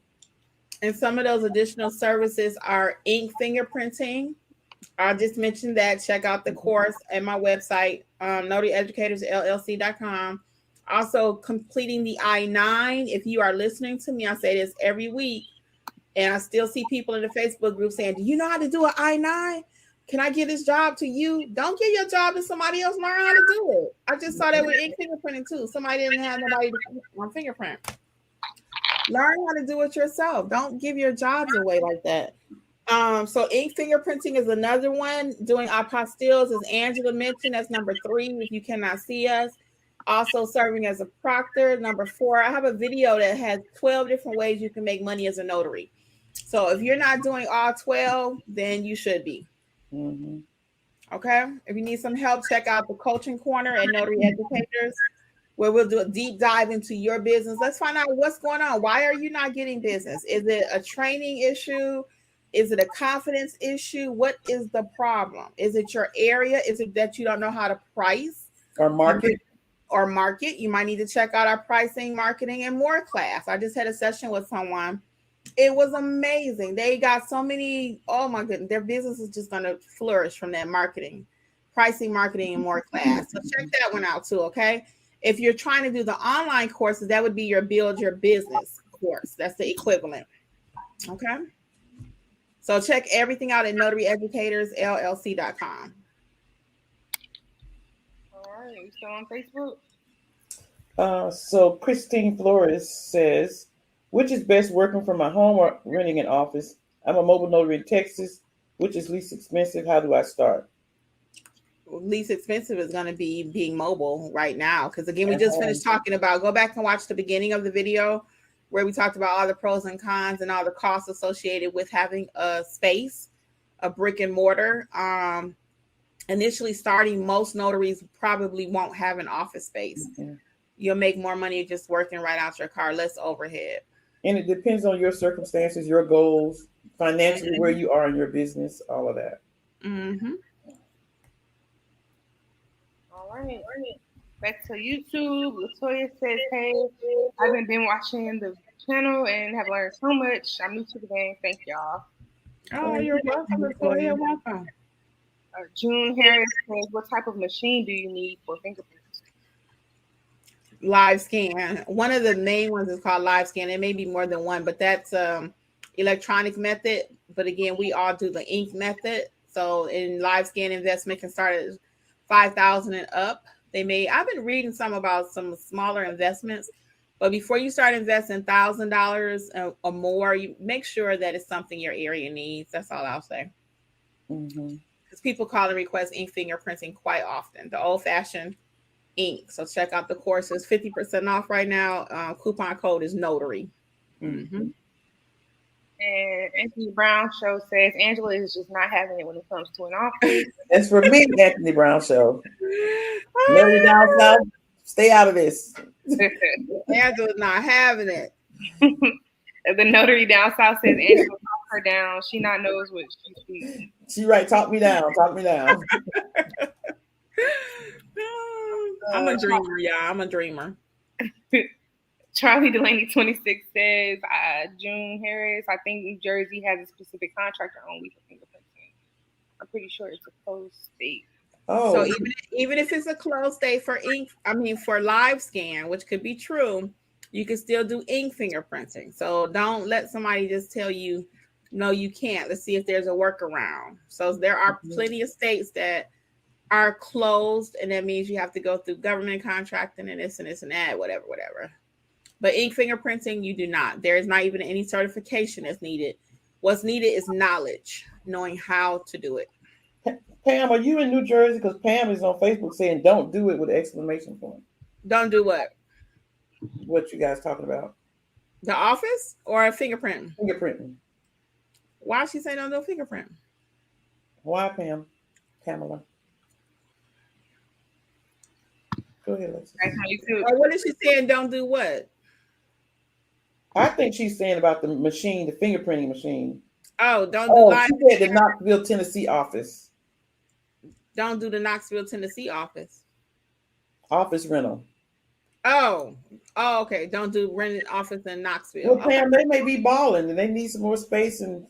And some of those additional services are ink fingerprinting. I just mentioned that. Check out the course at my website, notaryeducatorsllc.com. Also, completing the I-9. If you are listening to me, I say this every week, and I still see people in the Facebook group saying, do you know how to do an I-9? Can I give this job to you? Don't give your job to somebody else. Learn how to do it. I just saw that with ink fingerprinting too. Somebody didn't have nobody on fingerprint. Learn how to do it yourself. Don't give your jobs away like that. So ink fingerprinting is another one. Doing apostilles, as Angela mentioned, that's number 3 if you cannot see us. Also serving as a proctor, number 4. I have a video that has 12 different ways you can make money as a notary. So if you're not doing all 12, then you should be. Mm-hmm. Okay. If you need some help, check out the coaching corner at Notary Educators, where we'll do a deep dive into your business. Let's find out what's going on. Why are you not getting business? Is it a training issue? Is it a confidence issue? What is the problem? Is it your area? Is it that you don't know how to price or market? You might need to check out our pricing, marketing, and more class. I just had a session with someone. It was amazing. They got so many, oh my goodness, their business is just going to flourish from that pricing, marketing, and more class. So check that one out too, okay? If you're trying to do the online courses, that would be your Build Your Business course. That's the equivalent, okay? So check everything out at notaryeducatorsllc.com. All right, you still on Facebook? So Christine Flores says, which is best, working from my home or renting an office? I'm a mobile notary in Texas. Which is least expensive? How do I start? Least expensive is going to be being mobile right now. Because again, we just finished talking about, go back and watch the beginning of the video where we talked about all the pros and cons and all the costs associated with having a space, a brick and mortar. Initially starting, most notaries probably won't have an office space. Mm-hmm. You'll make more money just working right out your car, less overhead. And it depends on your circumstances, your goals, financially, where you are in your business, all of that. Mm-hmm. All right. Back to YouTube. Latoya says, hey, I've been watching the channel and have learned so much. I'm new to the game. Thank y'all. Oh, you're welcome, Latoya. Welcome. June Harris says, what type of machine do you need for fingerprints? Live scan. One of the main ones is called live scan. It may be more than one, but that's electronic method. But again, we all do the ink method. So in live scan, investment can start at $5,000 and up. I've been reading some about some smaller investments, but before you start investing $1,000 or more, you make sure that it's something your area needs. That's all I'll say. Because people call and request ink fingerprinting quite often, the old-fashioned ink. So check out the courses, 50% off right now. Coupon code is Notary. And Anthony Brown Show says Angela is just not having it when it comes to an office. That's for me, Anthony Brown Show. Notary down south, stay out of this. Angela's not having it. The notary down south says Angela talk her down. She not knows what she speaks. She right, talk me down. I'm a dreamer, y'all. I'm a dreamer. Charlie Delaney 26 says June Harris, I think New Jersey has a specific contractor only for fingerprinting. I'm pretty sure it's a closed state. Oh, so even if it's a closed state for ink, for live scan, which could be true, you can still do ink fingerprinting. So don't let somebody just tell you, no, you can't. Let's see if there's a workaround. So there are plenty of states that are closed, and that means you have to go through government contracting and this and that, whatever. But ink fingerprinting, you do not. There is not even any certification that's needed. What's needed is knowledge, knowing how to do it. Pam, are you in New Jersey? Because Pam is on Facebook saying, don't do it with an exclamation point. Don't do what? What you guys talking about? The office or fingerprinting? Fingerprinting. Why is she saying don't do fingerprint? Why, Pamela? Go ahead, Alexis. Or what is she saying? Don't do what? I think she's saying about the machine, the fingerprinting machine. Oh, don't do she said the Knoxville, Tennessee office. Don't do the Knoxville, Tennessee office. Office rental. Oh, okay. Don't do rented office in Knoxville. Well, Pam, they may be balling and they need some more space and,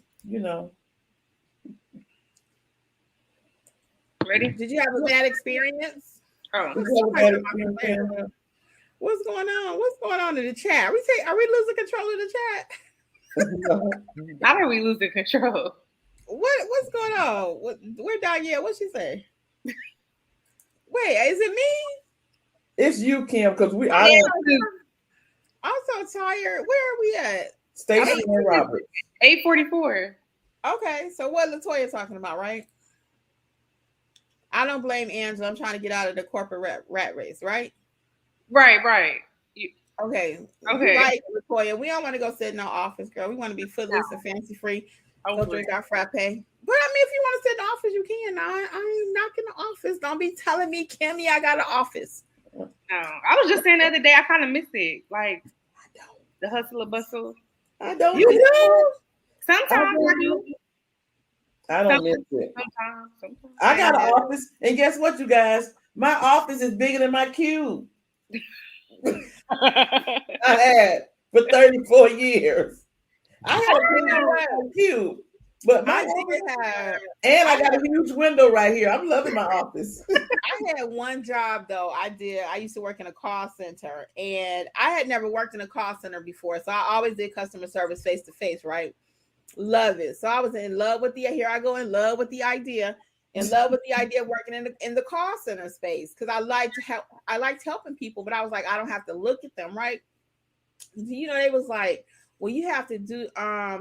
Ready? Did you have a bad experience? Oh, what's going on? What's going on in the chat? Are we losing control of the chat? How are we losing control? What's going on? Where Danielle? What'd she say? Wait, is it me? It's you, Kim, because I'm so tired. Where are we at? Stacey and Robert. 8:44. Okay, so what Latoya talking about, right? I don't blame Angela. I'm trying to get out of the corporate rat race, right? Right. Okay. Like Latoya, we don't want to go sit in our office, girl. We want to be footloose and fancy free. Go drink our frappe. But if you want to sit in the office, you can. I ain't knocking the office. Don't be telling me, Kimmi, I got an office. No, I was just saying the other day, I kind of miss it. Like, I don't. The hustle and bustle. I don't. You do? Sometimes I do. I don't miss it. Sometimes. I got an office, and guess what, you guys? My office is bigger than my cube. I had for 34 years. I have a cube, but my office and I got a huge window right here. I'm loving my office. I had one job though. I used to work in a call center, and I had never worked in a call center before, so I always did customer service face to face, right? Love it. So I was in love with in love with the idea, of working in the call center space, because I liked helping people, but I was like, I don't have to look at them, right? They was like, well, you have to do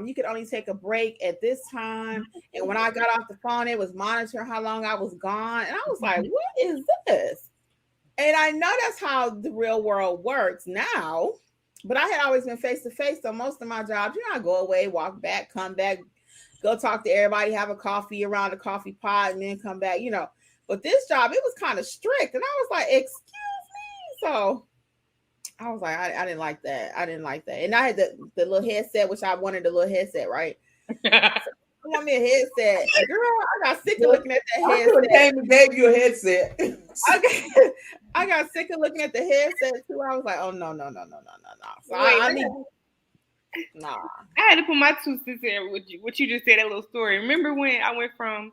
you could only take a break at this time, and when I got off the phone, it was monitor how long I was gone, and I was like, what is this? And I know that's how the real world works now. But I had always been face to face, so most of my jobs, I go away, walk back, come back, go talk to everybody, have a coffee around the coffee pot, and then come back, But this job, it was kind of strict, and I was like, "Excuse me." So I was like, I didn't like that. And I had the little headset, which I wanted the little headset, right? So, I want me a headset, girl. I got sick of looking at that headset. I came and gave you a headset. I got sick of looking at the headset too. I was like, oh no. So I had to put my 2 cents in with what you just said, that little story. Remember when I went from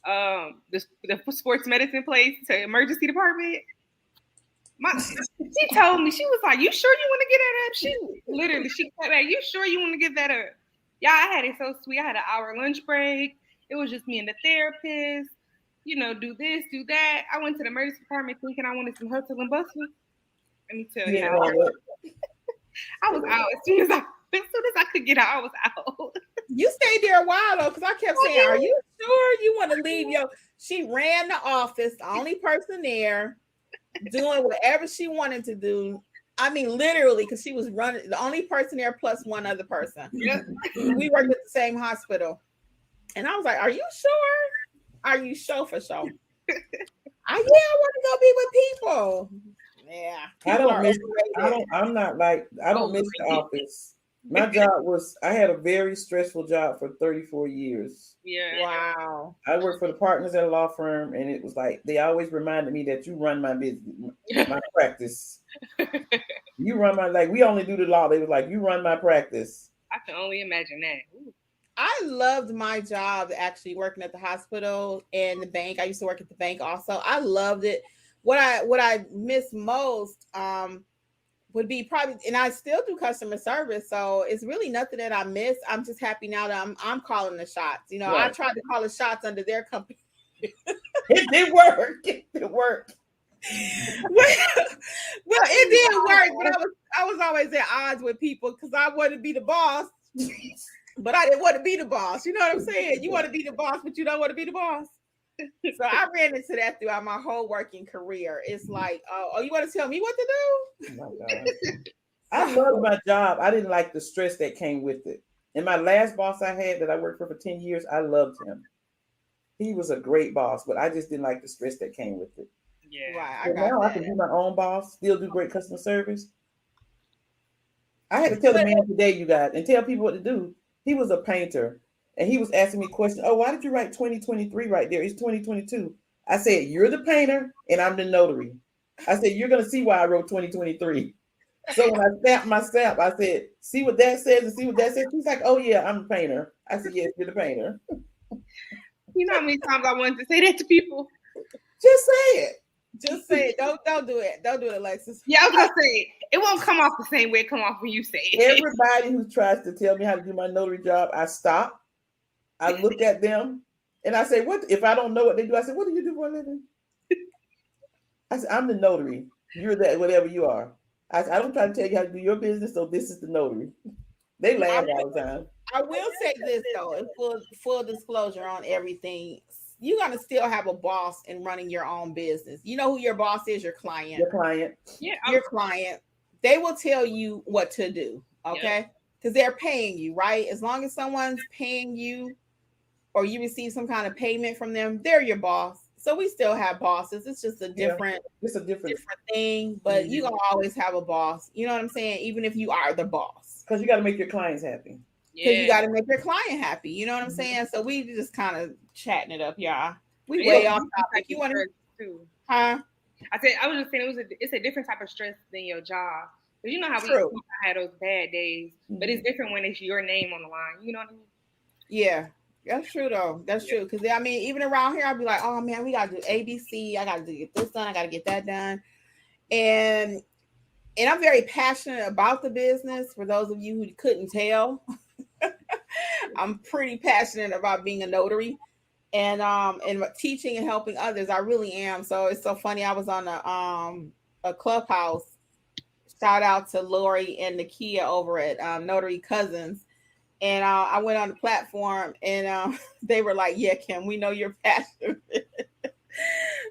the sports medicine place to emergency department? She told me, she was like, you sure you want to get that up? She said, you sure you want to get that up? Yeah, I had it so sweet. I had an hour lunch break. It was just me and the therapist. do this, do that. I went to the emergency department thinking I wanted some hustle and bustle. Let me tell Yeah, you, I was out as soon as I could get out. I was out. You stayed there a while though, because I kept saying, "Are you sure you want to leave your?" She ran the office, the only person there, doing whatever she wanted to do. I mean, literally, because she was running, the only person there plus one other person. Yep. We worked at the same hospital, and I was like, "Are you sure? Are you sure for sure?" I want to go be with people. Yeah, I don't miss the office. My job I had a very stressful job for 34 years. Yeah. Wow. I worked for the partners at a law firm, and it was like they always reminded me that you run my business, my practice. You run we only do the law. They was like, you run my practice. I can only imagine that. Ooh. I loved my job actually working at the hospital and the bank. I used to work at the bank also. I loved it. What I miss most would be probably, and I still do customer service, so it's really nothing that I miss. I'm just happy now that I'm calling the shots. Right. I tried to call the shots under their company. It did work. It worked. Well, it did work, but I was always at odds with people because I wanted to be the boss, but I didn't want to be the boss. You know what I'm saying? You want to be the boss, but you don't want to be the boss. So I ran into that throughout my whole working career. It's like, oh, you want to tell me what to do? Oh my God. I loved my job. I didn't like the stress that came with it. And my last boss I had that I worked for 10 years, I loved him. He was a great boss, but I just didn't like the stress that came with it. Yeah. Right. I can be my own boss, still do great customer service. I had to tell the man today, you guys, and tell people what to do. He was a painter. And he was asking me questions. Oh, why did you write 2023 right there? It's 2022. I said, you're the painter and I'm the notary. I said, you're going to see why I wrote 2023. So when I stamped my stamp, I said, see what that says and see what that says. He's like, oh, yeah, I'm the painter. I said, yes, you're the painter. You know how many times I wanted to say that to people? Just say it. Just say it. Don't do it. Don't do it, Alexis. Yeah, I was going to say it won't come off the same way it come off when you say it. Everybody who tries to tell me how to do my notary job, I stop. I look at them and I say, what if I don't know what they do? I say, what do you do for a living? I said, I'm the notary. You're that, whatever you are. I don't try to tell you how to do your business, so this is the notary. They laugh all the time. I will say this though, in full disclosure on everything. You're gonna still have a boss in running your own business. You know who your boss is? Your client. Your client. Yeah. Your client. They will tell you what to do. Okay. Because they're paying you, right? As long as someone's paying you, or you receive some kind of payment from them, they're your boss. So we still have bosses. It's just a different, different thing. But you gonna always have a boss. You know what I'm saying? Even if you are the boss, because you got to make your clients happy. Because you got to make your client happy. You know what I'm saying? So we just kind of chatting it up, y'all. We way off topic. You want to? Huh? I was just saying it's a different type of stress than your job. Because you know how we had those bad days, but it's different when it's your name on the line. You know what I mean? Yeah. That's true though. That's true. Because I mean, even around here, I'll be like, oh man, we gotta do ABC. I gotta get this done. I gotta get that done. And I'm very passionate about the business. For those of you who couldn't tell, I'm pretty passionate about being a notary and teaching and helping others. I really am. So it's so funny. I was on a Clubhouse. Shout out to Lori and Nakia over at Notary Cousins. And I went on the platform and they were like, yeah, Kim, we know you're passionate.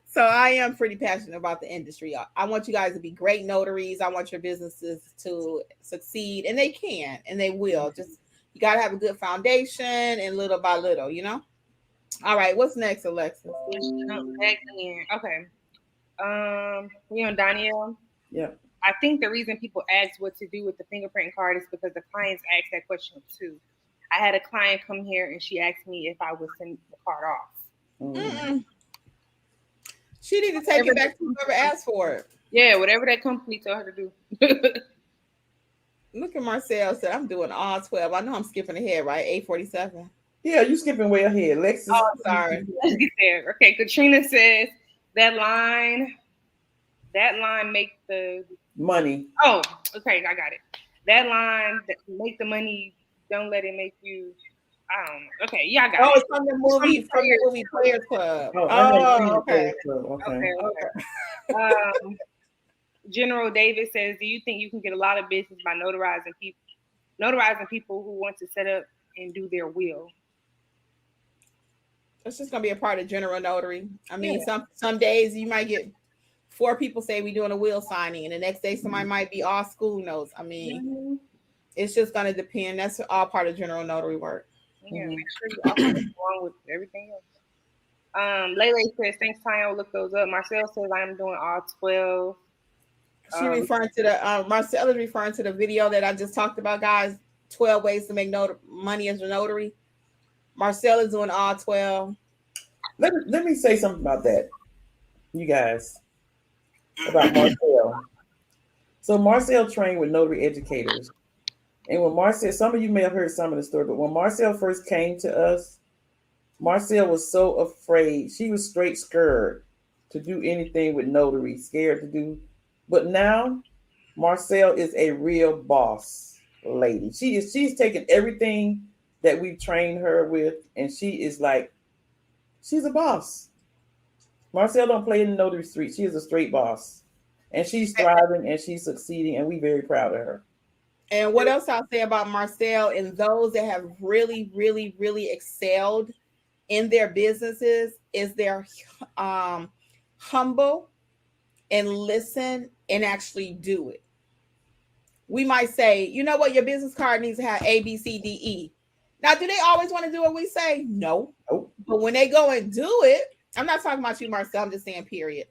So I am pretty passionate about the industry. I want you guys to be great notaries. I want your businesses to succeed, and they can, and they will. Just, you got to have a good foundation and little by little, you know? All right. What's next, Alexis? Okay. We on Danielle? Yeah. I think the reason people ask what to do with the fingerprint card is because the clients ask that question too. I had a client come here and she asked me if I would send the card off. Mm-mm. She need to take it back to whoever asked for it. Yeah, whatever that company told her to do. Look at Marcel said, I'm doing all 12. I know I'm skipping ahead, right? 8:47. Yeah, you skipping way ahead. Alexis. Oh, sorry. Let's get there. Okay, Katrina says that line make the money. Oh, okay, I got it. That line that make the money, don't let it make you. I don't know. Okay, yeah, I got Oh, it. it's from the movie Players Club. Oh, I never seen Oh, the okay. Players Club. Okay. General David says, "Do you think you can get a lot of business by notarizing people who want to set up and do their will?" It's just gonna be a part of general notary. I mean, Yeah. some days you might get 4 people say we doing a will signing, and the next day somebody might be all school notes. I mean, it's just gonna depend. That's all part of general notary work. Yeah, make sure you also along with everything else. Lele says, "Thanks, Tanya. I'll look those up." Marcel says, "I am doing all 12." She referring to the Marcella is referring to the video that I just talked about, guys. 12 ways to make money as a notary. Marcel is doing all 12. Let me say something about that, you guys, about Marcel. So Marcel trained with notary educators. And when Marcel, some of you may have heard some of the story, but when Marcel first came to us, Marcel was so afraid. She was straight scared to do anything with notary, scared to do. But now Marcel is a real boss lady. She's taken everything that we've trained her with, and she is like, she's a boss. Marcel don't play in the notary street. She is a straight boss. And she's thriving and she's succeeding, and we're very proud of her. And what else I'll say about Marcel and those that have really, really, really excelled in their businesses is they're humble and listen and actually do it. We might say, you know what, your business card needs to have A, B, C, D, E. Now, do they always want to do what we say? No. Nope. But when they go and do it, I'm not talking about you, Marcel, I'm just saying period.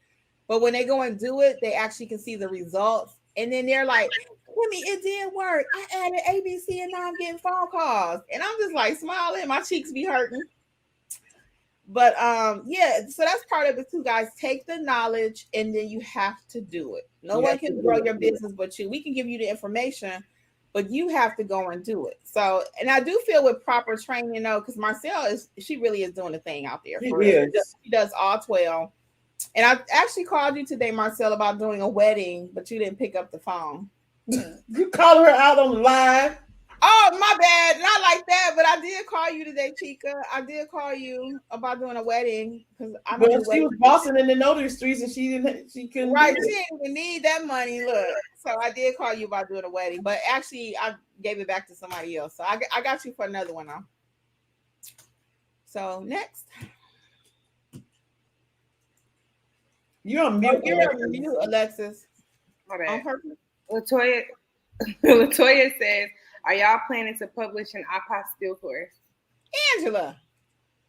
But when they go and do it, they actually can see the results. And then they're like, Kimmi, it did work. I added ABC and now I'm getting phone calls. And I'm just like smiling. My cheeks be hurting. But yeah, so that's part of it too, guys. Take the knowledge and then you have to do it. No one can grow your business but you. We can give you the information, but you have to go and do it. So, and I do feel with proper training, though, because Marcel she really is doing the thing out there. She does all 12. And I actually called you today, Marcel, about doing a wedding, but you didn't pick up the phone. You call her out on the live? Oh, my bad. Not like that, but I did call you today, Chica. I did call you about doing a wedding because she was bossing in the notary streets and she couldn't. Right, she didn't even need that money. Look, so I did call you about doing a wedding, but actually I gave it back to somebody else. So I got you for another one now. So next. You're on mute. You're on mute, Alexis. My bad. On purpose. Latoya says, "Are y'all planning to publish an apostille course?" Angela.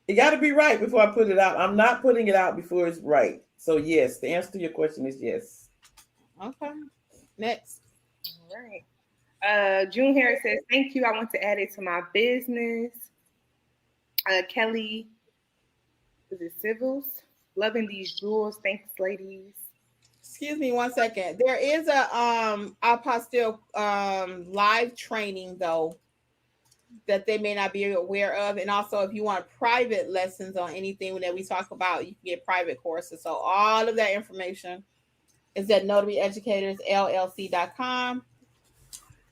It got to be right before I put it out. I'm not putting it out before it's right. So yes, the answer to your question is yes. Okay. Next. All right. June Harris says, "Thank you. I want to add it to my business." Kelly, is it Civils? "Loving these jewels. Thanks, ladies." Excuse me 1 second. There is a apostille live training though that they may not be aware of, and also if you want private lessons on anything that we talk about, you can get private courses. So all of that information is at notaryeducatorsllc.com.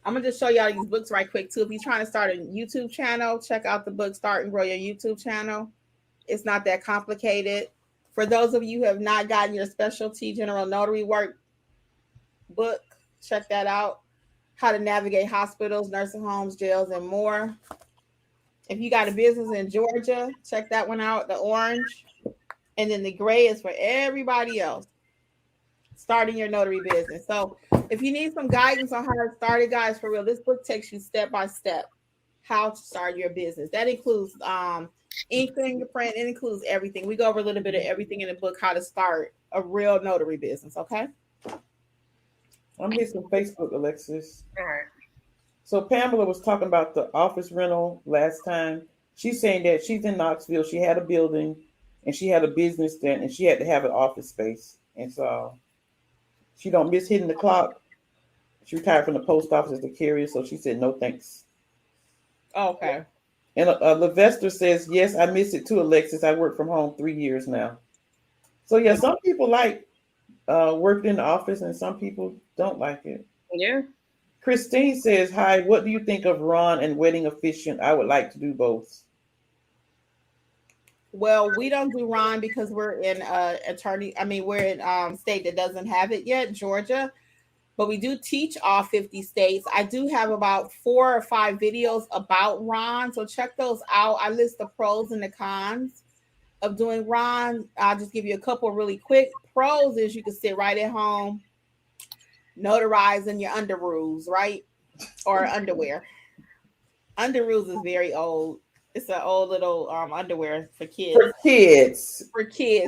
I'm gonna just show y'all these books right quick too. If you're trying to start a YouTube channel, check out the book Start and Grow Your YouTube Channel. It's not that complicated. For those of you who have not gotten your specialty general notary work book, check that out. How to navigate hospitals, nursing homes, jails, and more. If you got a business in Georgia, check that one out, the orange. And then the gray is for everybody else. Starting your notary business. So if you need some guidance on how to start it, guys, for real, this book takes you step by step how to start your business. That includes ink fingerprint. It includes everything. We go over a little bit of everything in the book, how to start a real notary business. Okay. I'm hitting some Facebook, Alexis. All right. So Pamela was talking about the office rental last time. She's saying that she's in Knoxville. She had a building and she had a business then, and she had to have an office space. And so she don't miss hitting the clock. She retired from the post office as a carrier, so she said no thanks. Okay. And Levester says, yes, I miss it too, Alexis. I work from home 3 years now. So yeah, some people like working in the office and some people don't like it. Yeah. Christine says, hi, what do you think of Ron and Wedding Officiant? I would like to do both. Well, we don't do Ron because we're in we're in state that doesn't have it yet, Georgia. But we do teach all 50 states. I do have about 4 or 5 videos about Ron, so check those out. I list the pros and the cons of doing Ron. I'll just give you a couple really quick. Pros is you can sit right at home, notarizing your underoos, right? Or underwear. Underoos is very old. It's an old little underwear for kids. For kids.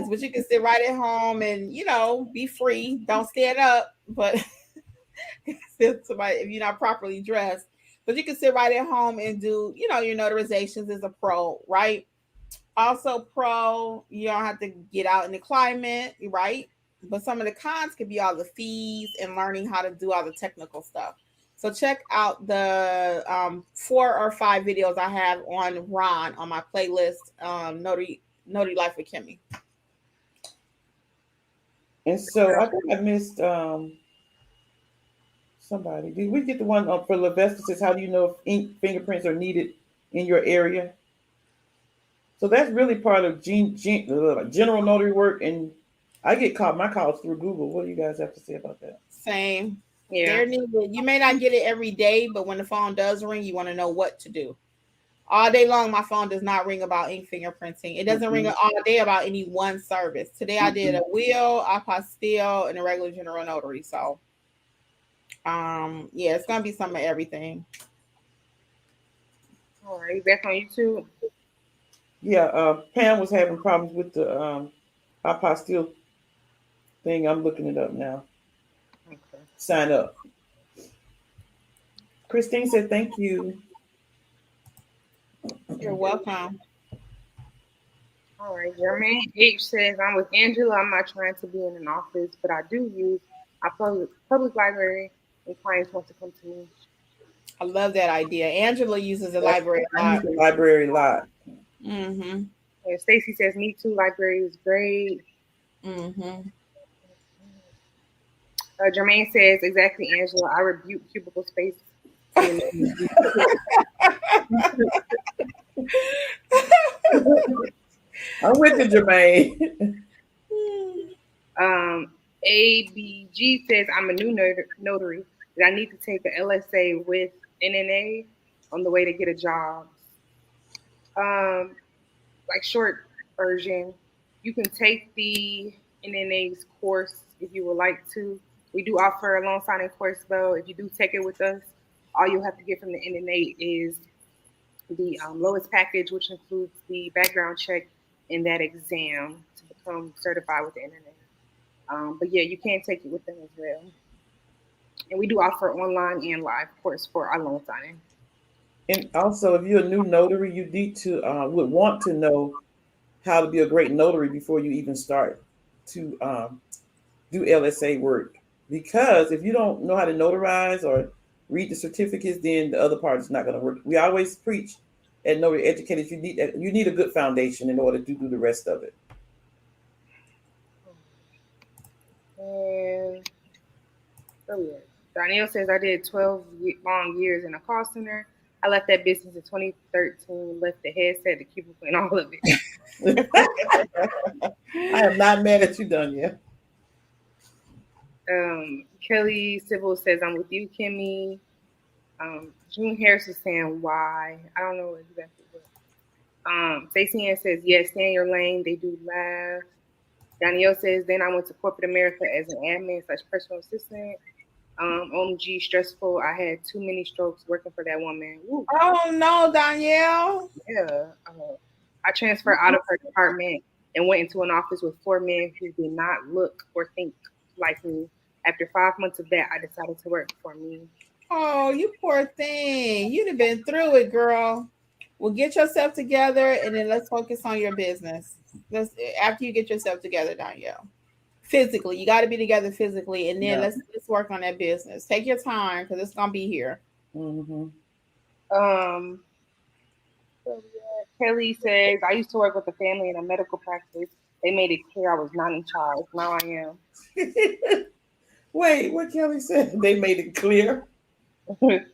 But you can sit right at home and, be free. Don't stand up, but if you're not properly dressed. But you can sit right at home and do, your notarizations is a pro, right? Also pro, you don't have to get out in the climate, right? But some of the cons could be all the fees and learning how to do all the technical stuff. So check out the 4 or 5 videos I have on Ron on my playlist, Notary Life with Kimmi. And so I think I missed somebody. Did we get the one for Levesta says, how do you know if ink fingerprints are needed in your area? So that's really part of general notary work, and I get my calls through Google. What do you guys have to say about that? Same. Yeah. They're needed. You may not get it every day, but when the phone does ring, you want to know what to do. All day long, my phone does not ring about ink fingerprinting. It doesn't ring all day about any one service. Today I did a wheel, apostille, and a regular general notary. So, it's gonna be some of everything. All right, back on YouTube. Yeah, Pam was having problems with the apostille thing. I'm looking it up now. Okay. Sign up. Christine said, thank you. You're welcome. All right, Jermaine H says, I'm with Angela. I'm not trying to be in an office, but I do use a public library when clients want to come to me. I love that idea. Angela uses the library a lot. I use the library a lot. Mm-hmm. And Stacy says, me too. Library is great. Mm-hmm. Jermaine says, exactly, Angela. I rebuke cubicle space. I'm with you, Jermaine. ABG says, I'm a new notary. That I need to take an LSA with NNA on the way to get a job. Like short version, you can take the NNA's course if you would like to. We do offer a loan signing course though. If you do take it with us, all you'll have to get from the NNA is the lowest package, which includes the background check and that exam to become certified with the NNA. But yeah, you can take it with them as well. And we do offer online and live course for our loan signing. And also, if you're a new notary, you need to would want to know how to be a great notary before you even start to do LSA work. Because if you don't know how to notarize or read the certificates, then the other part is not going to work. We always preach at Notary Educators, you need a good foundation in order to do the rest of it. And Danielle says, I did 12 long years in a call center. I left that business in 2013, left the headset, the cubicle, and all of it. I am not mad at you, Danya. Kelly Sybil says, I'm with you, Kimmi. June Harris is saying, why? I don't know exactly what. Stacey Ann says, yes, stay in your lane. They do laugh. Danielle says, then I went to corporate America as an admin / personal assistant. OMG, stressful. I had too many strokes working for that woman. Woo. Oh no, Danielle. Yeah. I transferred out of her department and went into an office with 4 men who did not look or think like me. After 5 months of that, I decided to work for me. Oh, you poor thing. You'd have been through it, girl. Well, get yourself together and then let's focus on your business. After you get yourself together, Danielle. Physically, you got to be together physically, and then let's work on that business. Take your time because it's gonna be here. Mm-hmm. Kelly says, I used to work with a family in a medical practice. They made it clear I was not in charge. Now I am. Wait, what Kelly said? They made it clear. Facebook.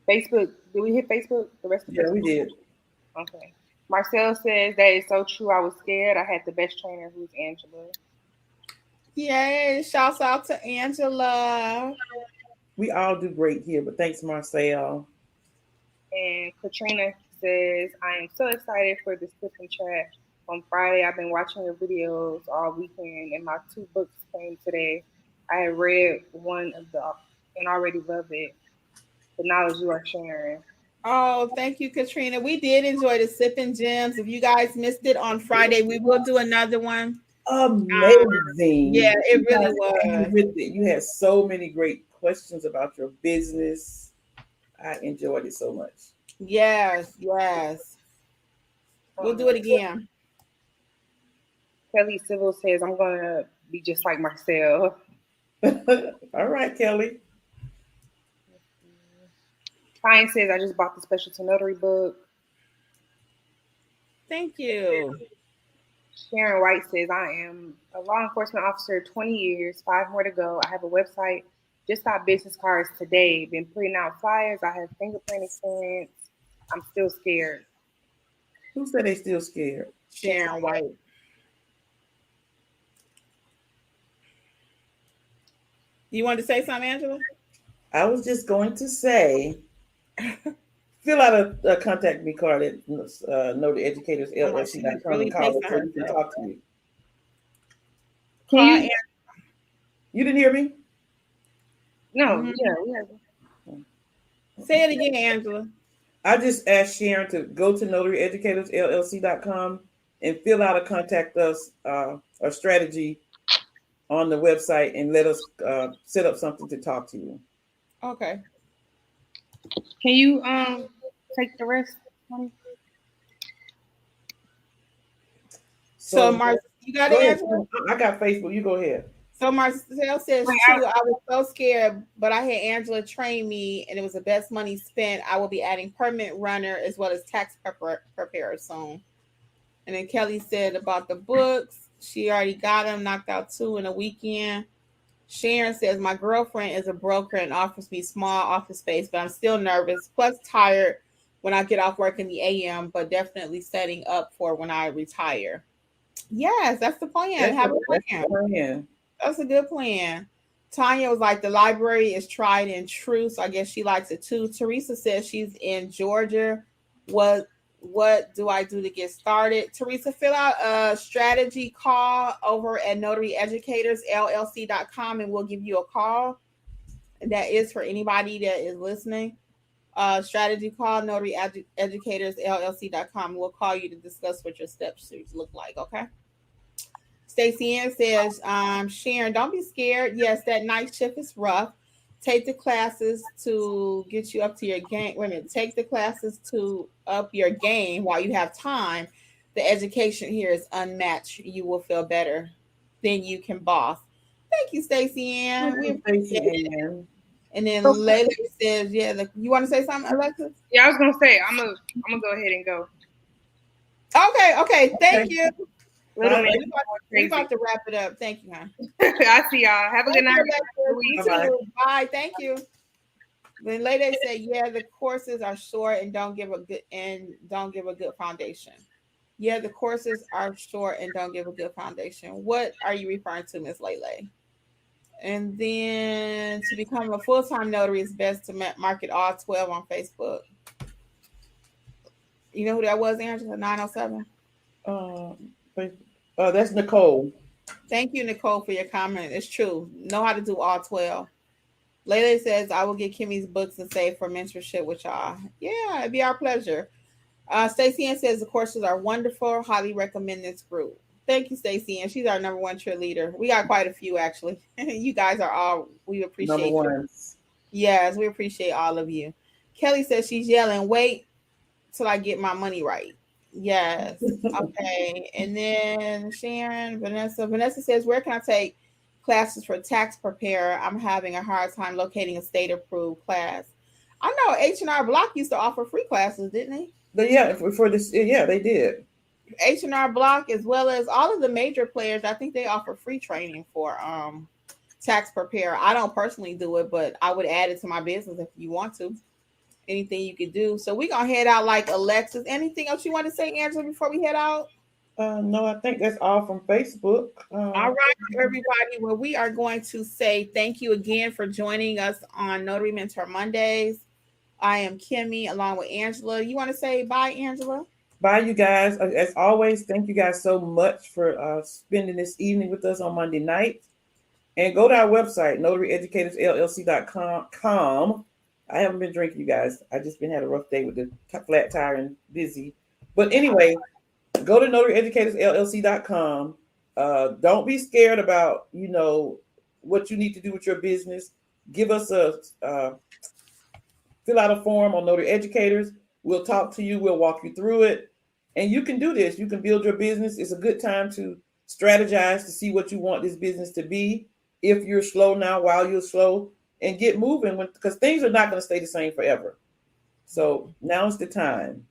Did we hit Facebook? The rest of yeah, Facebook? we did. Okay. Marcel says that is so true. I was scared. I had the best trainer, who's Angela. Yay! Shouts out to Angela. We all do great here, but thanks, Marcel. And Katrina says, I am so excited for the sip and chat on Friday. I've been watching your videos all weekend, and my 2 books came today. I had read one of the and already love it. The knowledge you are sharing. Oh, thank you, Katrina. We did enjoy the Sipping Gems. If you guys missed it on Friday, we will do another one. Amazing. Yeah, it really was. You had so many great questions about your business. I enjoyed it so much. Yes. We'll do it again. Kelly Civil says, I'm going to be just like Marcel. All right, Kelly. Ryan says, I just bought the specialty notary book. Thank you. Sharon White says, I am a law enforcement officer, 20 years, 5 more to go. I have a website, just got business cards today, been putting out flyers. I have fingerprint experience. I'm still scared. Who said they still scared? Sharon White. You wanted to say something, Angela? I was just going to say, fill out a contact me card at Notary Educators LLC.com and call us so we can talk to you. You didn't hear me? No, yeah, we have. Say it again, Angela. I just asked Sharon to go to NotaryEducatorsLLC.com and fill out a contact us or strategy on the website and let us set up something to talk to you. Okay. Can you take the rest, honey? So Marcel, you got it, Angela? I got Facebook. You go ahead. So Marcel says, true, I was so scared, but I had Angela train me, and it was the best money spent. I will be adding permit runner as well as tax preparer soon. And then Kelly said about the books, she already got them, knocked out 2 in a weekend. Sharon says, my girlfriend is a broker and offers me small office space, but I'm still nervous, plus tired when I get off work in the AM, but definitely setting up for when I retire. Yes, that's the plan. Have a plan. That's a good plan. Tanya was like, the library is tried and true, so I guess she likes it too. Teresa says she's in Georgia. What do I do to get started? Teresa, fill out a strategy call over at NotaryEducatorsLLC.com and we'll give you a call. That is for anybody that is listening. Strategy call, NotaryEducatorsLLC.com. We'll call you to discuss what your steps should look like, okay? Stacey Ann says, Sharon, don't be scared. Yes, that night shift is rough. Take the classes to get you up to your game. Wait a minute. Take the classes to up your game while you have time. The education here is unmatched. You will feel better. Then you can boss. Thank you, Stacey Ann. We appreciate it. And then Leila says, yeah, you want to say something, Alexis? Yeah, I was going to say, I'm gonna go ahead and go. Okay. Thank you. We're about to wrap it up. Thank you, hon. I see y'all. Have a good night. You too. Bye. Thank you. Then Lady said, yeah, the courses are short and don't give a good foundation. Yeah, the courses are short and don't give a good foundation. What are you referring to, Miss Lele? And then to become a full-time notary, it's best to market all 12 on Facebook. You know who that was, Angela? 907? That's Nicole. Thank you, Nicole, for your comment. It's true. Know how to do all 12. Lele says, I will get Kimmi's books and save for mentorship with y'all. Yeah, it'd be our pleasure. Stacey Ann says the courses are wonderful. Highly recommend this group. Thank you, Stacey Ann. She's our number 1 cheerleader. We got quite a few, actually. You guys are all, we appreciate number ones. Yes, we appreciate all of you. Kelly says she's yelling, wait till I get my money right. Yes. Okay. And then Vanessa says, where can I take classes for tax preparer? I'm having a hard time locating a state approved class. I know H&R Block used to offer free classes, didn't they? For this, they did. H&R Block, as well as all of the major players, I think they offer free training for tax preparer. I don't personally do it, but I would add it to my business if you want to. anything you could do. So we're gonna head out like Alexis. Anything else you want to say, Angela, before we head out? No, I think that's all from Facebook. All right, everybody. Well, we are going to say thank you again for joining us on Notary Mentor Mondays. I am Kimmi along with Angela. You want to say bye, Angela? Bye, you guys. As always, thank you guys so much for spending this evening with us on Monday night. And go to our website, notaryeducatorsllc.com. I haven't been drinking, you guys. I just had a rough day with the flat tire and busy. But anyway, go to notaryeducatorsllc.com. Don't be scared about, what you need to do with your business. Give us fill out a form on Notary Educators. We'll talk to you. We'll walk you through it. And you can do this. You can build your business. It's a good time to strategize to see what you want this business to be. If you're slow now, while you're slow, and get moving, because things are not going to stay the same forever. So now's the time.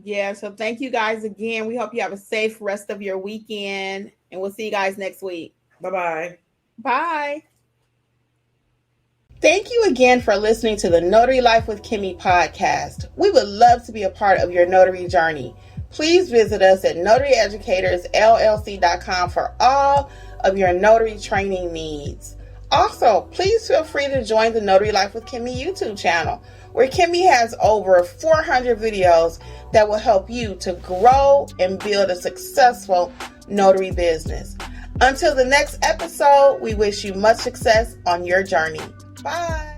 Yeah, so thank you guys again. We hope you have a safe rest of your weekend, and we'll see you guys next week. Bye-bye. Bye. Thank you again for listening to the Notary Life with Kimmi podcast. We would love to be a part of your notary journey. Please visit us at notaryeducatorsllc.com for all of your notary training needs. Also, please feel free to join the Notary Life with Kimmi YouTube channel, where Kimmi has over 400 videos that will help you to grow and build a successful notary business. Until the next episode, we wish you much success on your journey. Bye.